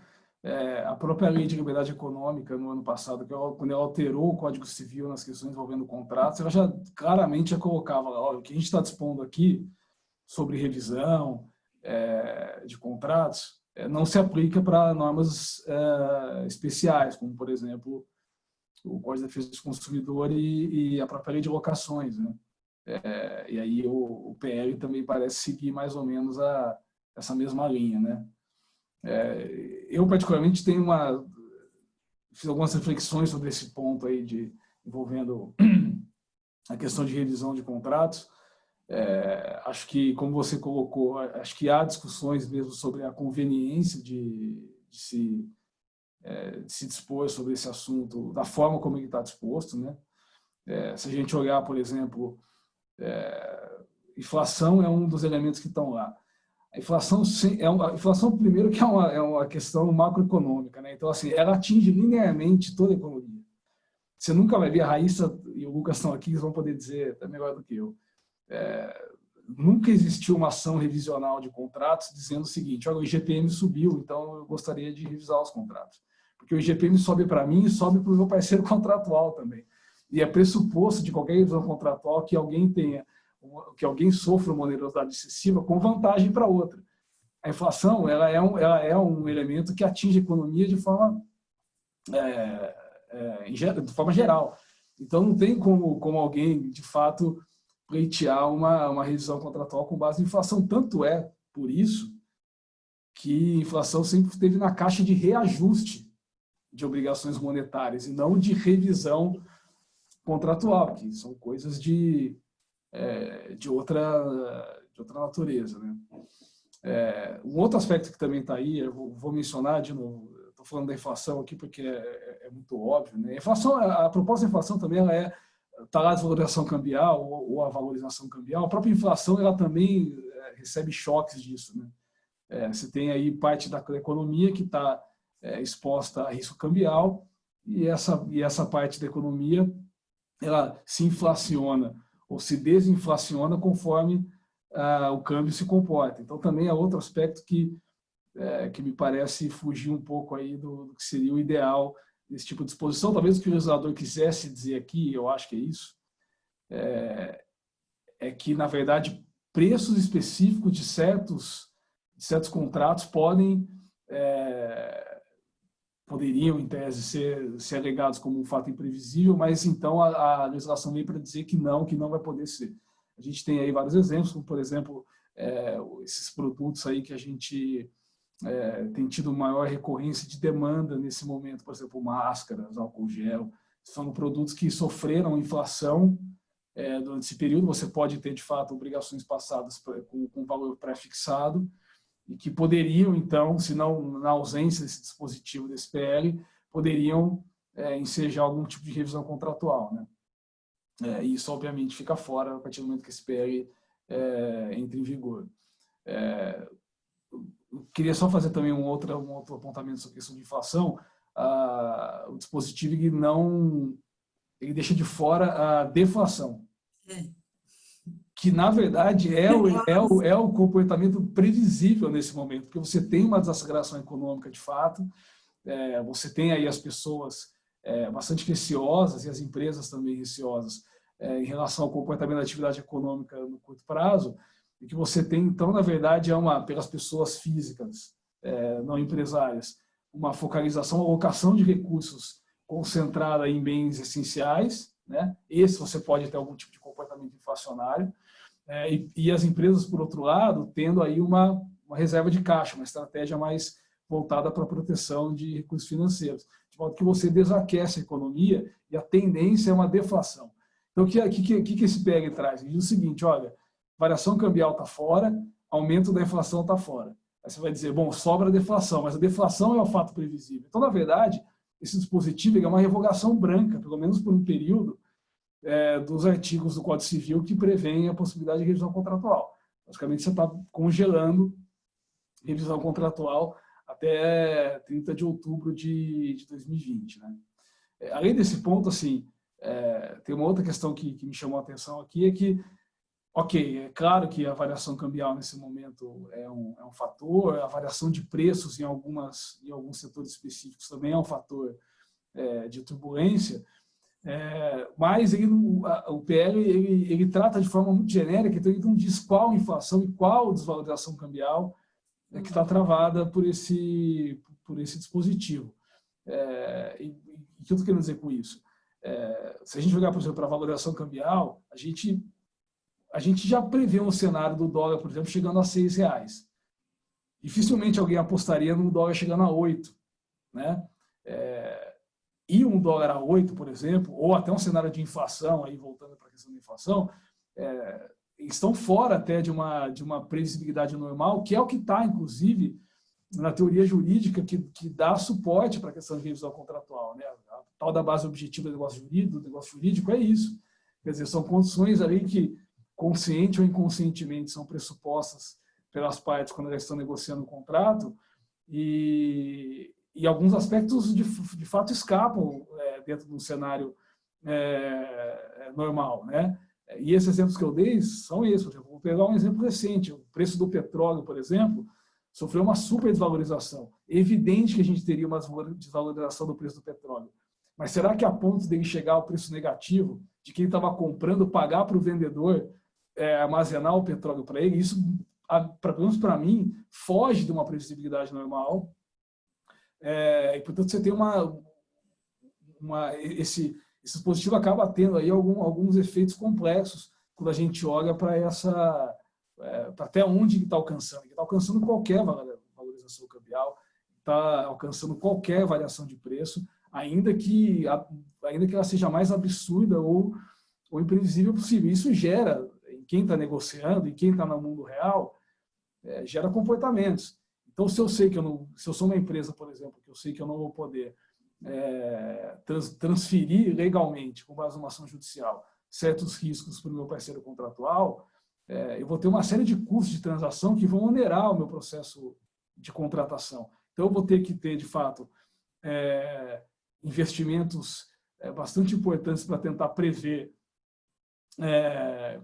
a própria Lei de Liberdade Econômica, no ano passado, quando ela alterou o Código Civil nas questões envolvendo contratos, ela já claramente já colocava, o que a gente está dispondo aqui sobre revisão de contratos não se aplica para normas especiais, como, por exemplo, o Código de Defesa do Consumidor e a própria Lei de Locações, né? E aí o PL também parece seguir mais ou menos essa mesma linha, né? Eu, particularmente, fiz algumas reflexões sobre esse ponto aí envolvendo a questão de revisão de contratos. Acho que, como você colocou, acho que há discussões mesmo sobre a conveniência de se dispor sobre esse assunto da forma como ele está disposto, né? Se a gente olhar, por exemplo, inflação é um dos elementos que estão lá. A inflação primeiro, que é uma questão macroeconômica, né? Então, assim, ela atinge linearmente toda a economia. Você nunca vai ver, a Raíssa e o Lucas estão aqui, eles vão poder dizer até melhor do que eu. Nunca existiu uma ação revisional de contratos dizendo o seguinte: olha, o IGPM subiu, então eu gostaria de revisar os contratos. Porque o IGPM sobe para mim e sobe para o meu parceiro contratual também. E é pressuposto de qualquer revisão contratual que alguém sofra uma onerosidade excessiva com vantagem para outra. A inflação ela é um elemento que atinge a economia de forma geral. Então, não tem como alguém, de fato, pleitear uma revisão contratual com base em inflação. Tanto é por isso que a inflação sempre esteve na caixa de reajuste de obrigações monetárias e não de revisão contratual, que são coisas de outra natureza, né? Um outro aspecto que também está aí, eu vou mencionar de novo, estou falando da inflação aqui porque é muito óbvio, né? A proposta da inflação também está lá a desvalorização cambial ou a valorização cambial. A própria inflação ela também recebe choques disso, né? Você tem aí parte da economia que está exposta a risco cambial e essa parte da economia ela se inflaciona ou se desinflaciona conforme o câmbio se comporta. Então, também é outro aspecto que me parece fugir um pouco aí do que seria o ideal desse tipo de disposição. Talvez o que o legislador quisesse dizer aqui, eu acho que é isso, que, na verdade, preços específicos de certos contratos poderiam, em tese, ser alegados como um fato imprevisível, mas então a legislação veio para dizer que não vai poder ser. A gente tem aí vários exemplos, como, por exemplo, esses produtos aí que a gente tem tido maior recorrência de demanda nesse momento, por exemplo, máscaras, álcool gel, são produtos que sofreram inflação durante esse período. Você pode ter, de fato, obrigações passadas com valor pré-fixado, e que poderiam, então, se não na ausência desse dispositivo, desse PL, poderiam ensejar algum tipo de revisão contratual, né? E isso, obviamente, fica fora a partir do momento que esse PL entra em vigor. Eu queria só fazer também um outro apontamento sobre a questão de inflação. O dispositivo ele deixa de fora a deflação. Que, na verdade, é o comportamento previsível nesse momento, porque você tem uma desaceleração econômica de fato, você tem aí as pessoas bastante receosas e as empresas também receosas em relação ao comportamento da atividade econômica no curto prazo, e que você tem, então, na verdade, pelas pessoas físicas, não empresárias, uma focalização, uma alocação de recursos concentrada em bens essenciais, né? Esse você pode ter algum tipo de comportamento inflacionário, e as empresas, por outro lado, tendo aí uma reserva de caixa, uma estratégia mais voltada para a proteção de recursos financeiros, de modo que você desaquece a economia e a tendência é uma deflação. Então, o que esse PL traz? Ele diz o seguinte: olha, variação cambial está fora, aumento da inflação está fora. Aí você vai dizer, bom, sobra a deflação, mas a deflação é o fato previsível. Então, na verdade, esse dispositivo é uma revogação branca, pelo menos por um período, dos artigos do Código Civil que prevêem a possibilidade de revisão contratual. Basicamente, você está congelando revisão contratual até 30 de outubro de 2020. Né? Além desse ponto, assim, tem uma outra questão que me chamou a atenção aqui, é que, ok, é claro que a variação cambial nesse momento é um fator, a variação de preços em alguns setores específicos também é um fator de turbulência, mas o PL ele trata de forma muito genérica, então ele não diz qual inflação e qual desvalorização cambial que está travada por esse dispositivo. E o que eu estou querendo dizer com isso? Se a gente olhar, por exemplo, para a valorização cambial, a gente já prevê um cenário do dólar, por exemplo, chegando a R$6. Dificilmente alguém apostaria no dólar chegando a 8, né? E um dólar a 8, por exemplo, ou até um cenário de inflação, aí voltando para a questão da inflação, estão fora até de uma previsibilidade normal, que é o que está, inclusive, na teoria jurídica que dá suporte para a questão de revisão contratual. Né? A tal da base objetiva do negócio jurídico é isso. Quer dizer, são condições ali que, consciente ou inconscientemente, são pressupostas pelas partes quando elas estão negociando o contrato e alguns aspectos de fato escapam dentro de um cenário normal, né? E esses exemplos que eu dei são esses. Por exemplo, vou pegar um exemplo recente. O preço do petróleo, por exemplo, sofreu uma super desvalorização. É evidente que a gente teria uma desvalorização do preço do petróleo. Mas será que a ponto dele chegar ao preço negativo, de quem estava comprando pagar para o vendedor armazenar o petróleo para ele? Isso, pelo menos para mim, foge de uma previsibilidade normal. E, portanto, você tem esse dispositivo acaba tendo aí alguns efeitos complexos quando a gente olha para até onde está alcançando. Ele está alcançando qualquer valorização cambial, está alcançando qualquer variação de preço, ainda que ela seja mais absurda ou imprevisível possível. Isso gera, em quem está negociando, em quem está no mundo real, gera comportamentos. Então, se eu sei que se eu sou uma empresa, por exemplo, que eu sei que eu não vou poder transferir legalmente, com base numa ação judicial, certos riscos para o meu parceiro contratual, eu vou ter uma série de custos de transação que vão onerar o meu processo de contratação. Então, eu vou ter que ter, de fato, investimentos bastante importantes para tentar prever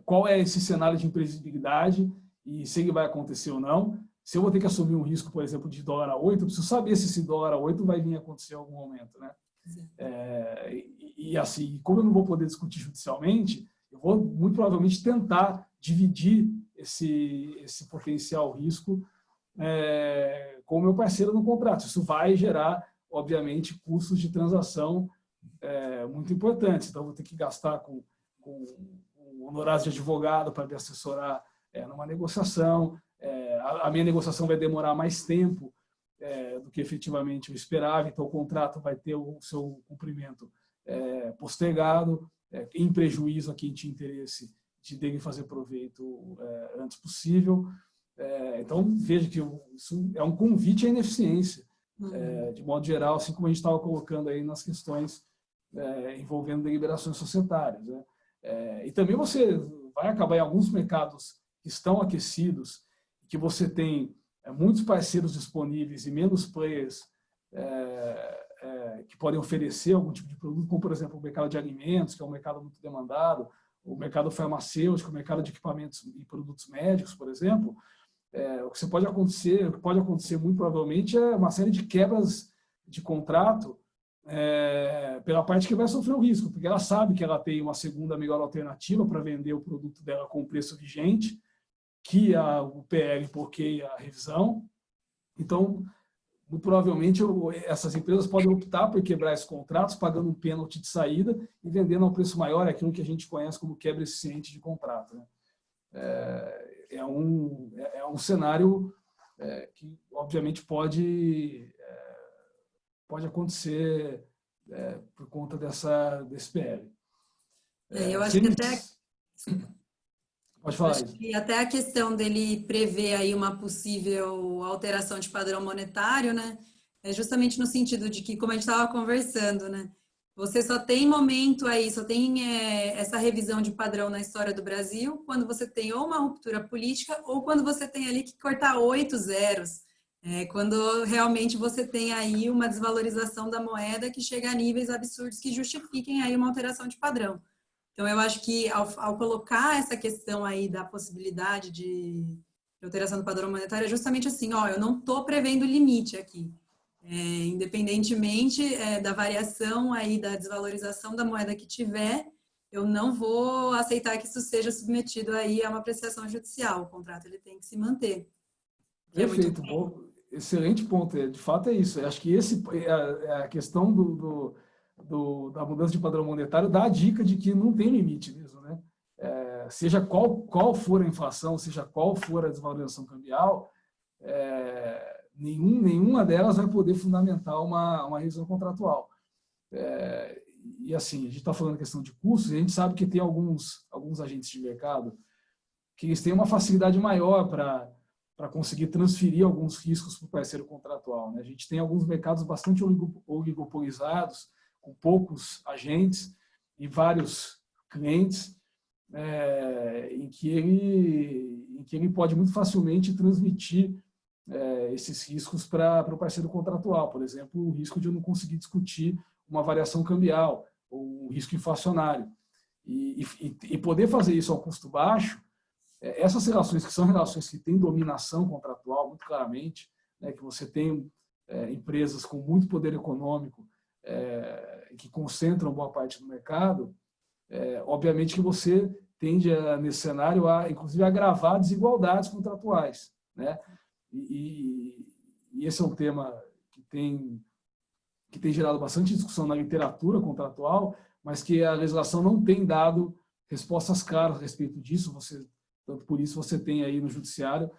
qual é esse cenário de imprevisibilidade e se ele vai acontecer ou não. Se eu vou ter que assumir um risco, por exemplo, de dólar a 8, eu preciso saber se esse dólar a 8 vai vir a acontecer em algum momento, né? E assim, como eu não vou poder discutir judicialmente, eu vou muito provavelmente tentar dividir esse potencial risco com o meu parceiro no contrato. Isso vai gerar, obviamente, custos de transação muito importantes. Então, eu vou ter que gastar com honorários de advogado para me assessorar numa negociação. A minha negociação vai demorar mais tempo do que efetivamente eu esperava, então o contrato vai ter o seu cumprimento postergado, em prejuízo a quem tinha interesse de dele fazer proveito antes possível. Então, veja que isso é um convite à ineficiência, de modo geral, assim como a gente estava colocando aí nas questões envolvendo deliberações societárias. Né? E também você vai acabar em alguns mercados que estão aquecidos, que você tem muitos parceiros disponíveis e menos players que podem oferecer algum tipo de produto, como, por exemplo, o mercado de alimentos, que é um mercado muito demandado, o mercado farmacêutico, o mercado de equipamentos e produtos médicos, por exemplo. O que pode acontecer muito provavelmente é uma série de quebras de contrato pela parte que vai sofrer o risco, porque ela sabe que ela tem uma segunda melhor alternativa para vender o produto dela com o preço vigente, que o PL bloqueia a revisão. Então, muito provavelmente, essas empresas podem optar por quebrar esses contratos, pagando um pênalti de saída e vendendo a um preço maior aquilo que a gente conhece como quebra eficiente de contrato. Né? É um cenário que, obviamente, pode acontecer por conta desse PL. Eu acho que até... Pode falar Acho isso. que até a questão dele prever aí uma possível alteração de padrão monetário, né? É justamente no sentido de que, como a gente estava conversando, né? Você só tem momento aí, só tem essa revisão de padrão na história do Brasil quando você tem ou uma ruptura política ou quando você tem ali que cortar 8 zeros. Quando realmente você tem aí uma desvalorização da moeda que chega a níveis absurdos que justifiquem aí uma alteração de padrão. Então, eu acho que ao colocar essa questão aí da possibilidade de alteração do padrão monetário, é justamente assim, ó, eu não estou prevendo limite aqui. Independentemente da variação aí, da desvalorização da moeda que tiver, eu não vou aceitar que isso seja submetido aí a uma apreciação judicial. O contrato ele tem que se manter. Perfeito, bom, excelente ponto. De fato é isso. Eu acho que esse a questão da mudança de padrão monetário dá a dica de que não tem limite mesmo, né? Seja qual for a inflação, seja qual for a desvalorização cambial, nenhuma delas vai poder fundamentar uma revisão contratual. E assim, a gente está falando questão de custos, e a gente sabe que tem alguns agentes de mercado que eles têm uma facilidade maior para conseguir transferir alguns riscos para o parceiro contratual, né? A gente tem alguns mercados bastante oligopolizados, com poucos agentes e vários clientes, em que ele pode muito facilmente transmitir esses riscos para o parceiro contratual. Por exemplo, o risco de eu não conseguir discutir uma variação cambial ou um risco inflacionário. E poder fazer isso ao custo baixo, essas relações que são relações que têm dominação contratual, muito claramente, né, que você tem empresas com muito poder econômico que concentram boa parte do mercado, obviamente que você tende, nesse cenário, inclusive, a agravar desigualdades contratuais, né? E esse é um tema que tem gerado bastante discussão na literatura contratual, mas que a legislação não tem dado respostas claras a respeito disso. Tanto por isso você tem aí no judiciário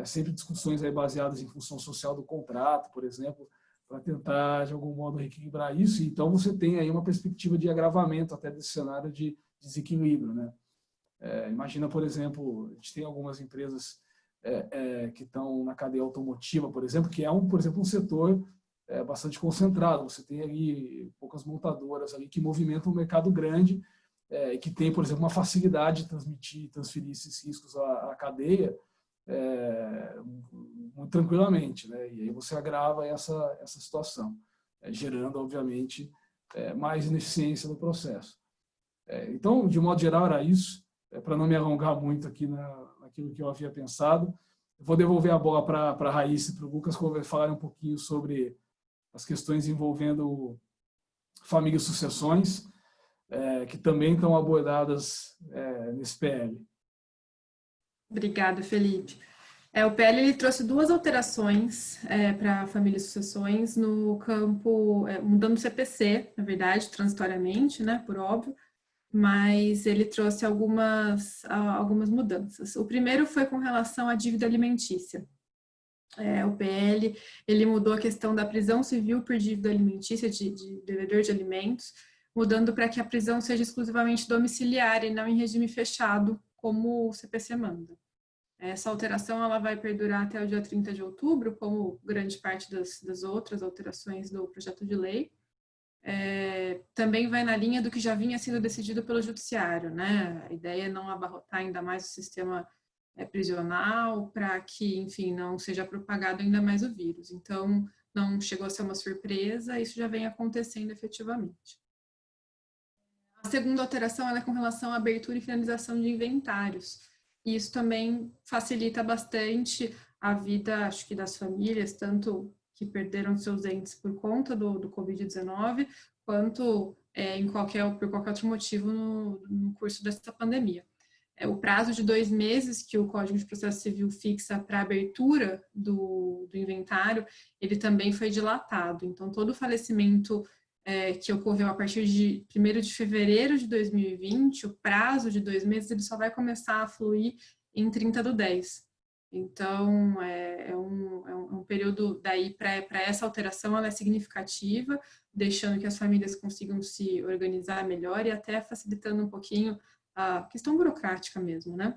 sempre discussões aí baseadas em função social do contrato, por exemplo, para tentar, de algum modo, reequilibrar isso. Então, você tem aí uma perspectiva de agravamento até desse cenário de desequilíbrio, né? Imagina, por exemplo, a gente tem algumas empresas que estão na cadeia automotiva, por exemplo, que é um setor bastante concentrado. Você tem ali poucas montadoras ali que movimentam um mercado grande, que tem, por exemplo, uma facilidade de transferir esses riscos à cadeia muito tranquilamente, né? E aí você agrava essa situação, gerando, obviamente, mais ineficiência no processo. Então, de modo geral, era isso. Para não me alongar muito aqui naquilo que eu havia pensado, eu vou devolver a bola para a Raíssa e para o Lucas falarem um pouquinho sobre as questões envolvendo família e sucessões, que também estão abordadas nesse PL. Obrigada, Felipe. O PL ele trouxe duas alterações para família e sucessões no campo, mudando o CPC, na verdade, transitoriamente, né, por óbvio, mas ele trouxe algumas mudanças. O primeiro foi com relação à dívida alimentícia. O PL ele mudou a questão da prisão civil por dívida alimentícia de devedor de alimentos, mudando para que a prisão seja exclusivamente domiciliar e não em regime fechado, como o CPC manda. Essa alteração ela vai perdurar até o dia 30 de outubro, como grande parte das outras alterações do projeto de lei. Também vai na linha do que já vinha sendo decidido pelo judiciário, né? A ideia é não abarrotar ainda mais o sistema prisional para que, enfim, não seja propagado ainda mais o vírus. Então, não chegou a ser uma surpresa, isso já vem acontecendo efetivamente. A segunda alteração é com relação à abertura e finalização de inventários. E isso também facilita bastante a vida, acho que das famílias, tanto que perderam seus entes por conta do Covid-19, quanto por qualquer outro motivo no curso dessa pandemia. O prazo de 2 meses que o Código de Processo Civil fixa para a abertura do inventário, ele também foi dilatado. Então, todo falecimento que ocorreu a partir de 1º de fevereiro de 2020, o prazo de 2 meses, ele só vai começar a fluir em 30/10. Então, é um período daí para essa alteração, ela é significativa, deixando que as famílias consigam se organizar melhor e até facilitando um pouquinho a questão burocrática mesmo, né?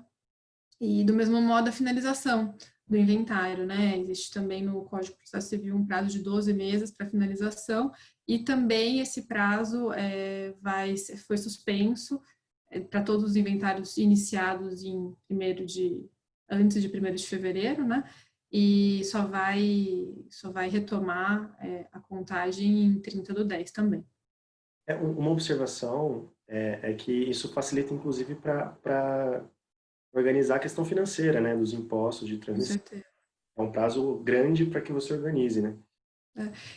E do mesmo modo a finalização do inventário, né? Existe também no Código de Processo Civil um prazo de 12 meses para finalização, e também esse prazo foi suspenso para todos os inventários iniciados antes de 1º de fevereiro, né? E só vai retomar a contagem em 30/10 também. Uma observação é que isso facilita, inclusive, para organizar a questão financeira, né, dos impostos de Com transmissão. certeza. É um prazo grande para que você organize, né?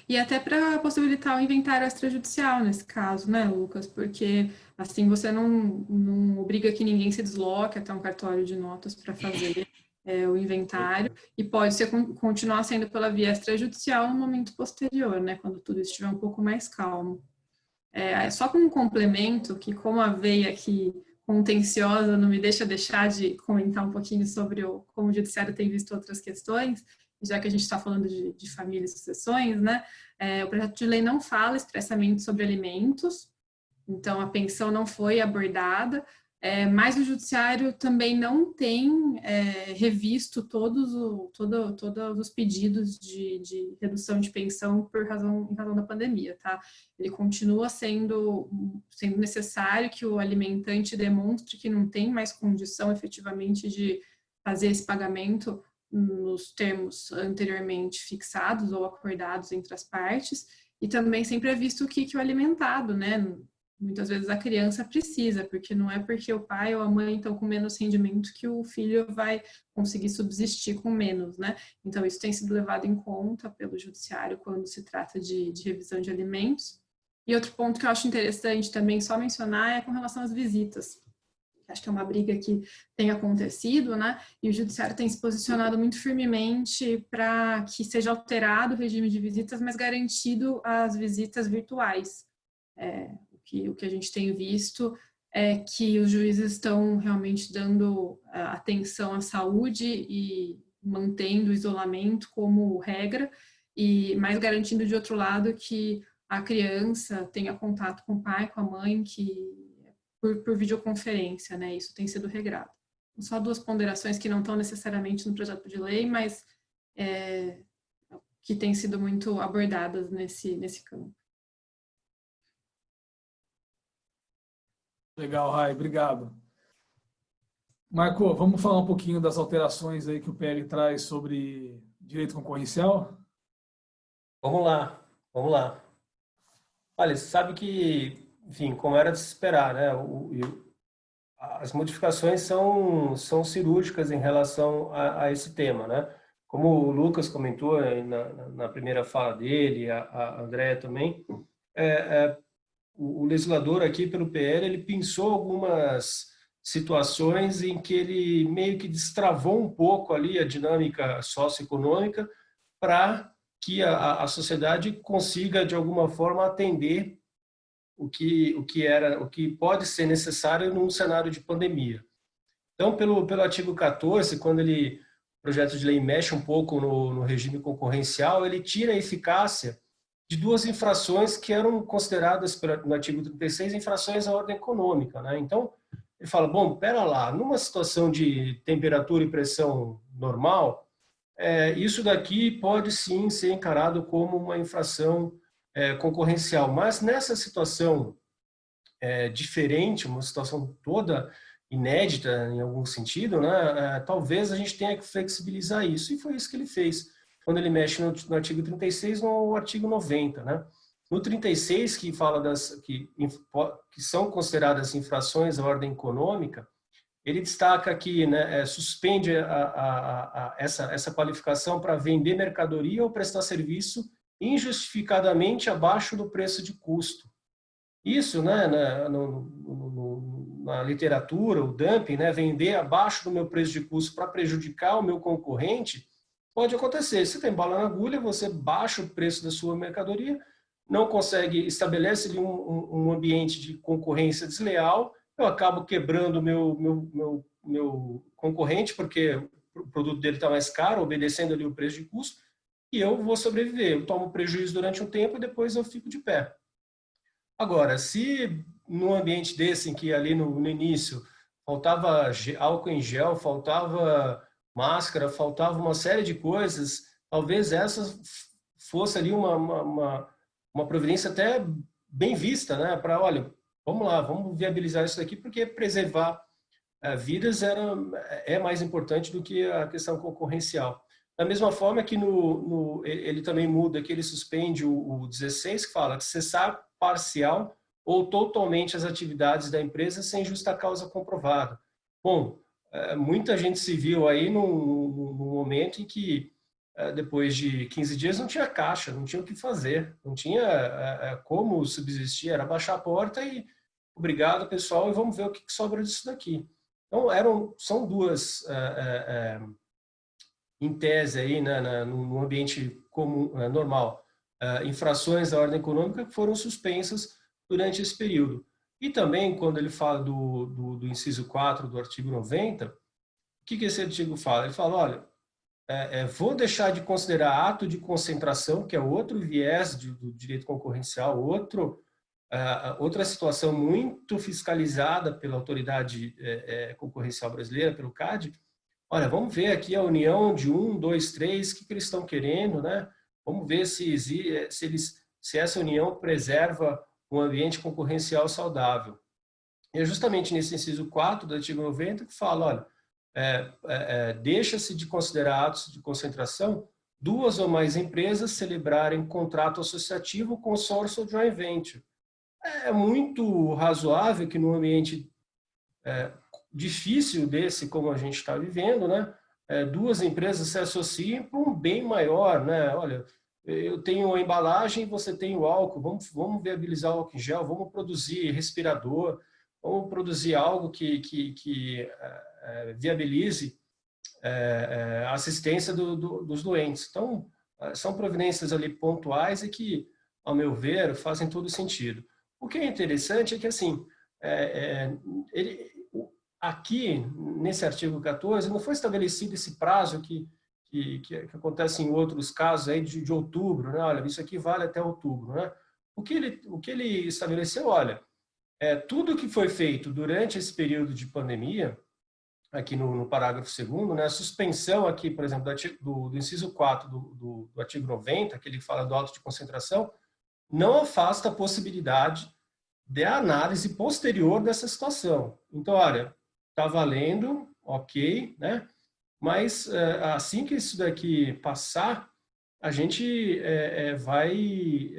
E até para possibilitar o inventário extrajudicial nesse caso, né, Lucas? Porque assim você não obriga que ninguém se desloque até um cartório de notas para fazer o inventário, e pode continuar sendo pela via extrajudicial no momento posterior, né, quando tudo estiver um pouco mais calmo. Só com um complemento, que como a veia aqui contenciosa não me deixar de comentar um pouquinho sobre como o judiciário tem visto outras questões, já que a gente está falando de família e sucessões, né? O projeto de lei não fala expressamente sobre alimentos, então a pensão não foi abordada, mas o judiciário também não tem revisto todos os pedidos de redução de pensão em razão da pandemia, tá? Ele continua sendo necessário que o alimentante demonstre que não tem mais condição efetivamente de fazer esse pagamento nos termos anteriormente fixados ou acordados entre as partes, e também sempre é visto que o alimentado, né? Muitas vezes a criança precisa, porque não é porque o pai ou a mãe estão com menos rendimento que o filho vai conseguir subsistir com menos, né? Então isso tem sido levado em conta pelo judiciário quando se trata de revisão de alimentos. E outro ponto que eu acho interessante também só mencionar é com relação às visitas. Acho que é uma briga que tem acontecido, né? E o judiciário tem se posicionado muito firmemente para que seja alterado o regime de visitas, mas garantido as visitas virtuais. O que a gente tem visto é que os juízes estão realmente dando atenção à saúde e mantendo o isolamento como regra, mas garantindo, de outro lado, que a criança tenha contato com o pai, com a mãe, por videoconferência, né? Isso tem sido regrado. Só 2 ponderações que não estão necessariamente no projeto de lei, mas que têm sido muito abordadas nesse campo. Legal, Rai, obrigado. Marco, vamos falar um pouquinho das alterações aí que o PL traz sobre direito concorrencial? Vamos lá. Olha, você sabe que, enfim, como era de se esperar, né? As modificações são cirúrgicas em relação a esse tema, né? Como o Lucas comentou na primeira fala dele, a Andréa também, o legislador aqui pelo PL, ele pensou algumas situações em que ele meio que destravou um pouco ali a dinâmica socioeconômica para que a sociedade consiga, de alguma forma, atender o que pode ser necessário num cenário de pandemia. Então, pelo artigo 14, quando o projeto de lei mexe um pouco no regime concorrencial, ele tira a eficácia de 2 infrações que eram consideradas no artigo 36 infrações à ordem econômica, né? Então, ele fala, bom, pera lá, numa situação de temperatura e pressão normal, isso daqui pode sim ser encarado como uma infração concorrencial, mas nessa situação diferente, uma situação toda inédita em algum sentido, né? Talvez a gente tenha que flexibilizar isso, e foi isso que ele fez quando ele mexe no artigo 36 no artigo 90, né? No 36, que fala que são consideradas infrações à ordem econômica, ele destaca que, né, suspende essa qualificação para vender mercadoria ou prestar serviço injustificadamente abaixo do preço de custo. Isso, né, na literatura, o dumping, né, vender abaixo do meu preço de custo para prejudicar o meu concorrente, pode acontecer. Você tem bala na agulha, você baixa o preço da sua mercadoria, não consegue, estabelece ali um ambiente de concorrência desleal, eu acabo quebrando o meu concorrente, porque o produto dele está mais caro, obedecendo ali o preço de custo, e eu vou sobreviver. Eu tomo prejuízo durante um tempo e depois eu fico de pé. Agora, se num ambiente desse, em que ali no início faltava álcool em gel, faltava máscara, faltava uma série de coisas. Talvez essa fosse ali uma providência até bem vista, né? Para, olha, vamos lá, vamos viabilizar isso daqui, porque preservar vidas é mais importante do que a questão concorrencial. Da mesma forma que ele também muda, que ele suspende o 16, que fala de cessar parcial ou totalmente as atividades da empresa sem justa causa comprovada. Bom, muita gente se viu aí no momento em que, depois de 15 dias, não tinha caixa, não tinha o que fazer, não tinha como subsistir, era baixar a porta e obrigado, pessoal, e vamos ver o que sobra disso daqui. Então, são duas, em tese, aí, né, no ambiente comum, normal, infrações da ordem econômica que foram suspensas durante esse período. E também, quando ele fala do inciso 4 do artigo 90, o que esse artigo fala? Ele fala, olha, vou deixar de considerar ato de concentração, que é outro viés do direito concorrencial, outra situação muito fiscalizada pela autoridade concorrencial brasileira, pelo CAD. Olha, vamos ver aqui a união de 1, 2, 3, o que eles estão querendo, né? Vamos ver se essa união preserva um ambiente concorrencial saudável. E é justamente nesse inciso 4 do artigo 90 que fala, olha, deixa-se de considerar atos de concentração 2 ou mais empresas celebrarem contrato associativo, consórcio ou joint venture. É muito razoável que num ambiente difícil desse, como a gente está vivendo, né, 2 empresas se associem para um bem maior, né? Olha, eu tenho a embalagem, você tem o álcool, vamos viabilizar o álcool em gel, vamos produzir respirador, vamos produzir algo que viabilize a assistência dos doentes. Então, são providências ali pontuais e que, ao meu ver, fazem todo sentido. O que é interessante é que, assim, aqui, nesse artigo 14, não foi estabelecido esse prazo que acontece em outros casos aí de outubro, né? Olha, isso aqui vale até outubro, né? O que ele estabeleceu, olha, tudo que foi feito durante esse período de pandemia, aqui no parágrafo 2º, né? A suspensão aqui, por exemplo, do inciso 4 do artigo 90, que ele fala do auto de concentração, não afasta a possibilidade de análise posterior dessa situação. Então, olha, está valendo, ok, né? Mas assim que isso daqui passar, a gente vai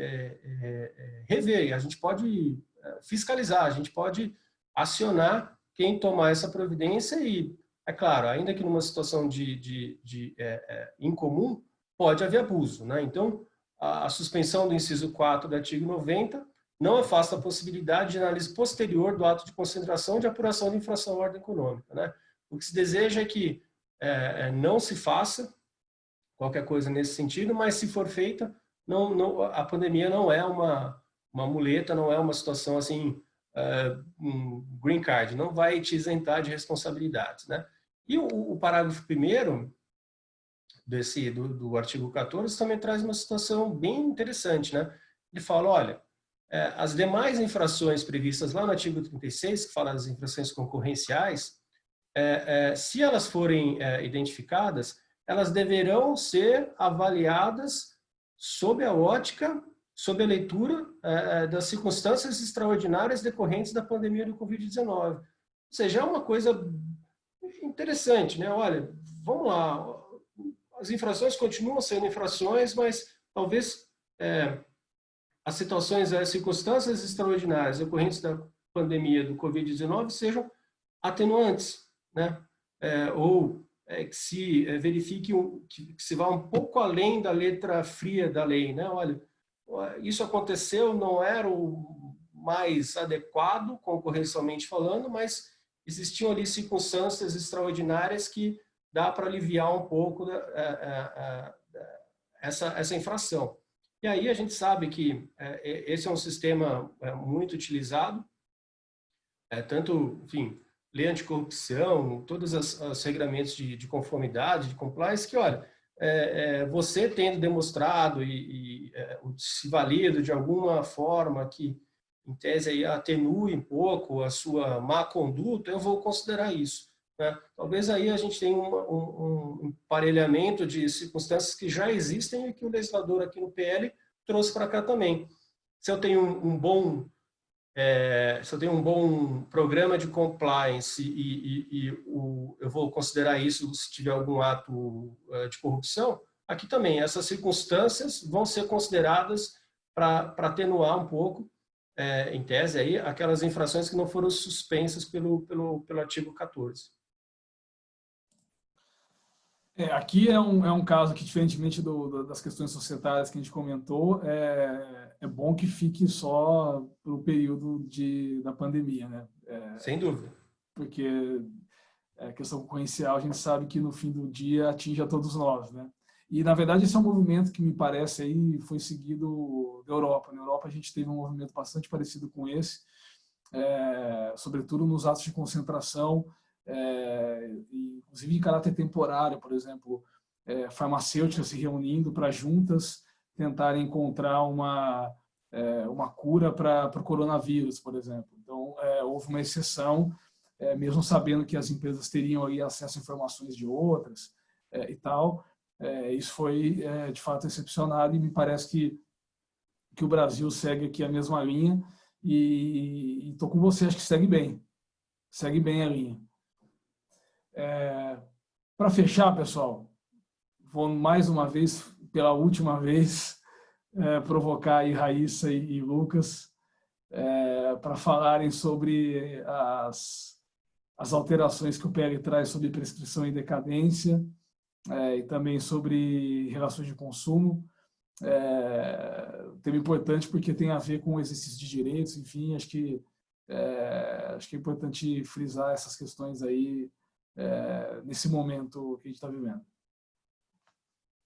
rever, a gente pode fiscalizar, a gente pode acionar quem tomar essa providência e, é claro, ainda que numa situação de incomum, pode haver abuso, né? Então, a suspensão do inciso 4 do artigo 90 não afasta a possibilidade de análise posterior do ato de concentração de apuração de infração à ordem econômica, né? O que se deseja é que não se faça qualquer coisa nesse sentido, mas se for feita, a pandemia não é uma muleta, não é uma situação assim, um green card, não vai te isentar de responsabilidades, né? E o parágrafo 1º do artigo 14 também traz uma situação bem interessante, né? Ele fala, olha, as demais infrações previstas lá no artigo 36, que fala das infrações concorrenciais, se elas forem identificadas, elas deverão ser avaliadas sob a ótica, sob a leitura das circunstâncias extraordinárias decorrentes da pandemia do Covid-19. Ou seja, é uma coisa interessante, né? Olha, vamos lá, as infrações continuam sendo infrações, mas talvez as situações, as circunstâncias extraordinárias decorrentes da pandemia do Covid-19 sejam atenuantes, né? Ou que se verifique que se vá um pouco além da letra fria da lei, né? Olha, isso aconteceu, não era o mais adequado, concorrencialmente falando, mas existiam ali circunstâncias extraordinárias que dá para aliviar um pouco essa infração. E aí a gente sabe que esse é um sistema muito utilizado, tanto, enfim, lei anticorrupção, todos os regramentos de conformidade, de compliance, que, olha, você tendo demonstrado e se valido de alguma forma que em tese, aí, atenue um pouco a sua má conduta, eu vou considerar isso. Né? Talvez aí a gente tenha um emparelhamento de circunstâncias que já existem e que o legislador aqui no PL trouxe para cá também. Se eu tenho um bom programa de compliance eu vou considerar isso se tiver algum ato de corrupção, aqui também essas circunstâncias vão ser consideradas para atenuar um pouco, em tese, aí, aquelas infrações que não foram suspensas pelo artigo 14. Aqui é um caso que, diferentemente das questões societárias que a gente comentou, é bom que fique só para o período da pandemia, né? Sem dúvida. Porque a questão concorrencial, a gente sabe que no fim do dia atinge a todos nós, né? E, na verdade, esse é um movimento que me parece aí foi seguido da Europa. Na Europa a gente teve um movimento bastante parecido com esse, sobretudo nos atos de concentração, inclusive em caráter temporário, por exemplo, farmacêuticas se reunindo para juntas tentarem encontrar uma cura para o coronavírus, por exemplo. Então, houve uma exceção, mesmo sabendo que as empresas teriam aí acesso a informações de outras e tal. Isso foi, de fato, excepcional e me parece que o Brasil segue aqui a mesma linha e estou com você, acho que segue bem a linha. Para fechar, pessoal, vou mais uma vez, pela última vez, provocar aí Raíssa e Lucas para falarem sobre as alterações que o PL traz sobre prescrição e decadência e também sobre relações de consumo. Tema importante porque tem a ver com o exercício de direitos, enfim, acho que é importante frisar essas questões aí nesse momento que a gente está vivendo.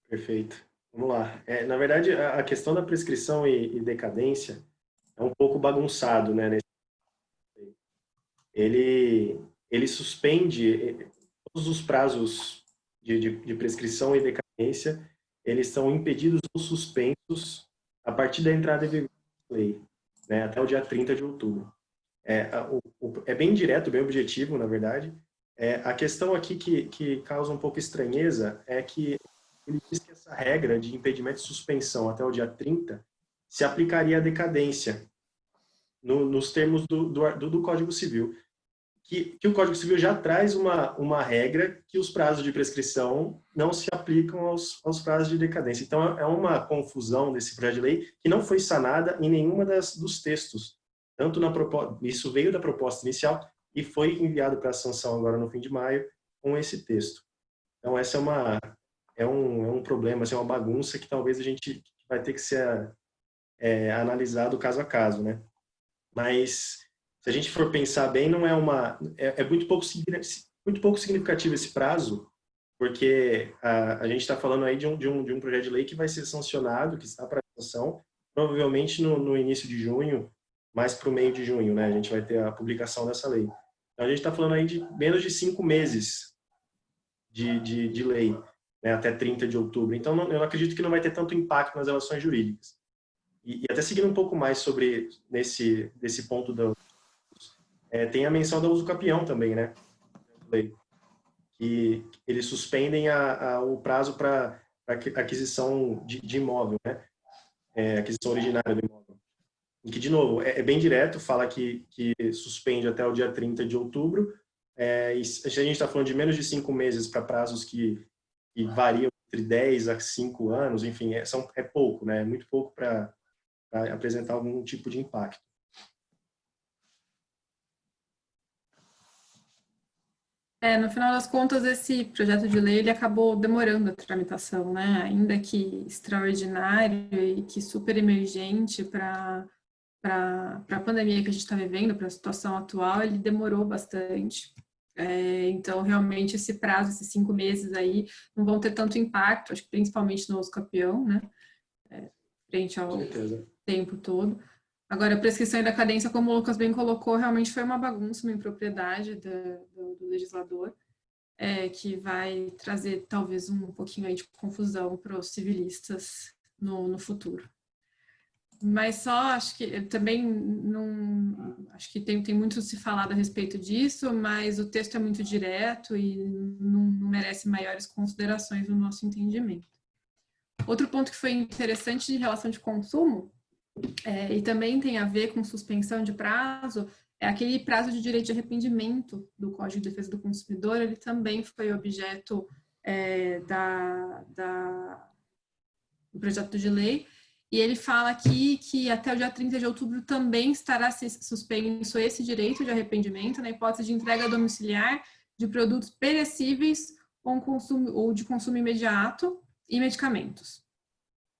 Perfeito. Vamos lá. Na verdade, a questão da prescrição e decadência é um pouco bagunçado, né? Ele suspende todos os prazos de prescrição e decadência, eles são impedidos ou suspensos a partir da entrada em vigor da lei, né? Até o dia 30 de outubro. É bem direto, bem objetivo, na verdade. A questão aqui que causa um pouco estranheza é que ele diz que essa regra de impedimento e suspensão até o dia 30 se aplicaria à decadência, nos termos do Código Civil. Que o Código Civil já traz uma regra que os prazos de prescrição não se aplicam aos prazos de decadência. Então, é uma confusão desse projeto de lei que não foi sanada em nenhuma dos textos. Tanto isso veio da proposta inicial e foi enviado para a sanção agora no fim de maio com esse texto. Então, essa é um problema, é uma bagunça que talvez a gente vai ter que ser analisado caso a caso, né? Mas, se a gente for pensar bem, não é muito pouco significativo esse prazo, porque a gente está falando aí de um projeto de lei que vai ser sancionado, que está para sanção, provavelmente no início de junho, mais para o meio de junho, né? A gente vai ter a publicação dessa lei. Então, a gente está falando aí de menos de 5 meses de lei, né? Até 30 de outubro. Então, eu acredito que não vai ter tanto impacto nas relações jurídicas. E até seguindo um pouco mais sobre desse ponto tem a menção da usucapião também, né? Que eles suspendem o prazo para aquisição de imóvel, né? Aquisição originária do imóvel. E que, de novo, é bem direto, fala que suspende até o dia 30 de outubro. E a gente está falando de menos de 5 meses para prazos que variam entre 10 a 5 anos, enfim, é pouco, né? É muito pouco para apresentar algum tipo de impacto. No final das contas, esse projeto de lei ele acabou demorando a tramitação, né? Ainda que extraordinário e que super emergente para a pandemia que a gente está vivendo, para a situação atual, ele demorou bastante. Então, realmente, esse prazo, esses 5 meses aí, não vão ter tanto impacto, acho que principalmente no usucapião, né? Frente ao tempo todo. Agora, a prescrição e decadência, como o Lucas bem colocou, realmente foi uma bagunça, uma impropriedade do legislador, que vai trazer talvez um pouquinho aí de confusão para os civilistas no futuro. Mas só acho que também não acho que tem muito se falado a respeito disso, mas o texto é muito direto e não merece maiores considerações no nosso entendimento. Outro ponto que foi interessante de relação de consumo, e também tem a ver com suspensão de prazo, é aquele prazo de direito de arrependimento do Código de Defesa do Consumidor, ele também foi objeto do projeto de lei, e ele fala aqui que até o dia 30 de outubro também estará suspenso esse direito de arrependimento na hipótese de entrega domiciliar de produtos perecíveis ou de consumo imediato e medicamentos.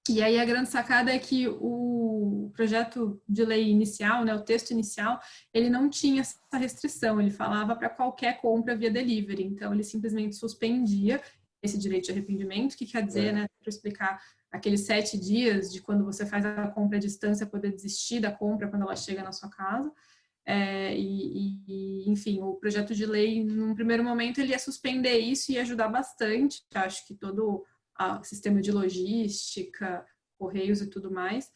E aí a grande sacada é que o projeto de lei inicial, né, o texto inicial, ele não tinha essa restrição, ele falava para qualquer compra via delivery, então ele simplesmente suspendia esse direito de arrependimento, que quer dizer, né, para explicar aqueles 7 dias de quando você faz a compra à distância, poder desistir da compra quando ela chega na sua casa. Enfim, o projeto de lei, num primeiro momento, ele ia suspender isso e ia ajudar bastante. Acho que todo o sistema de logística, correios e tudo mais.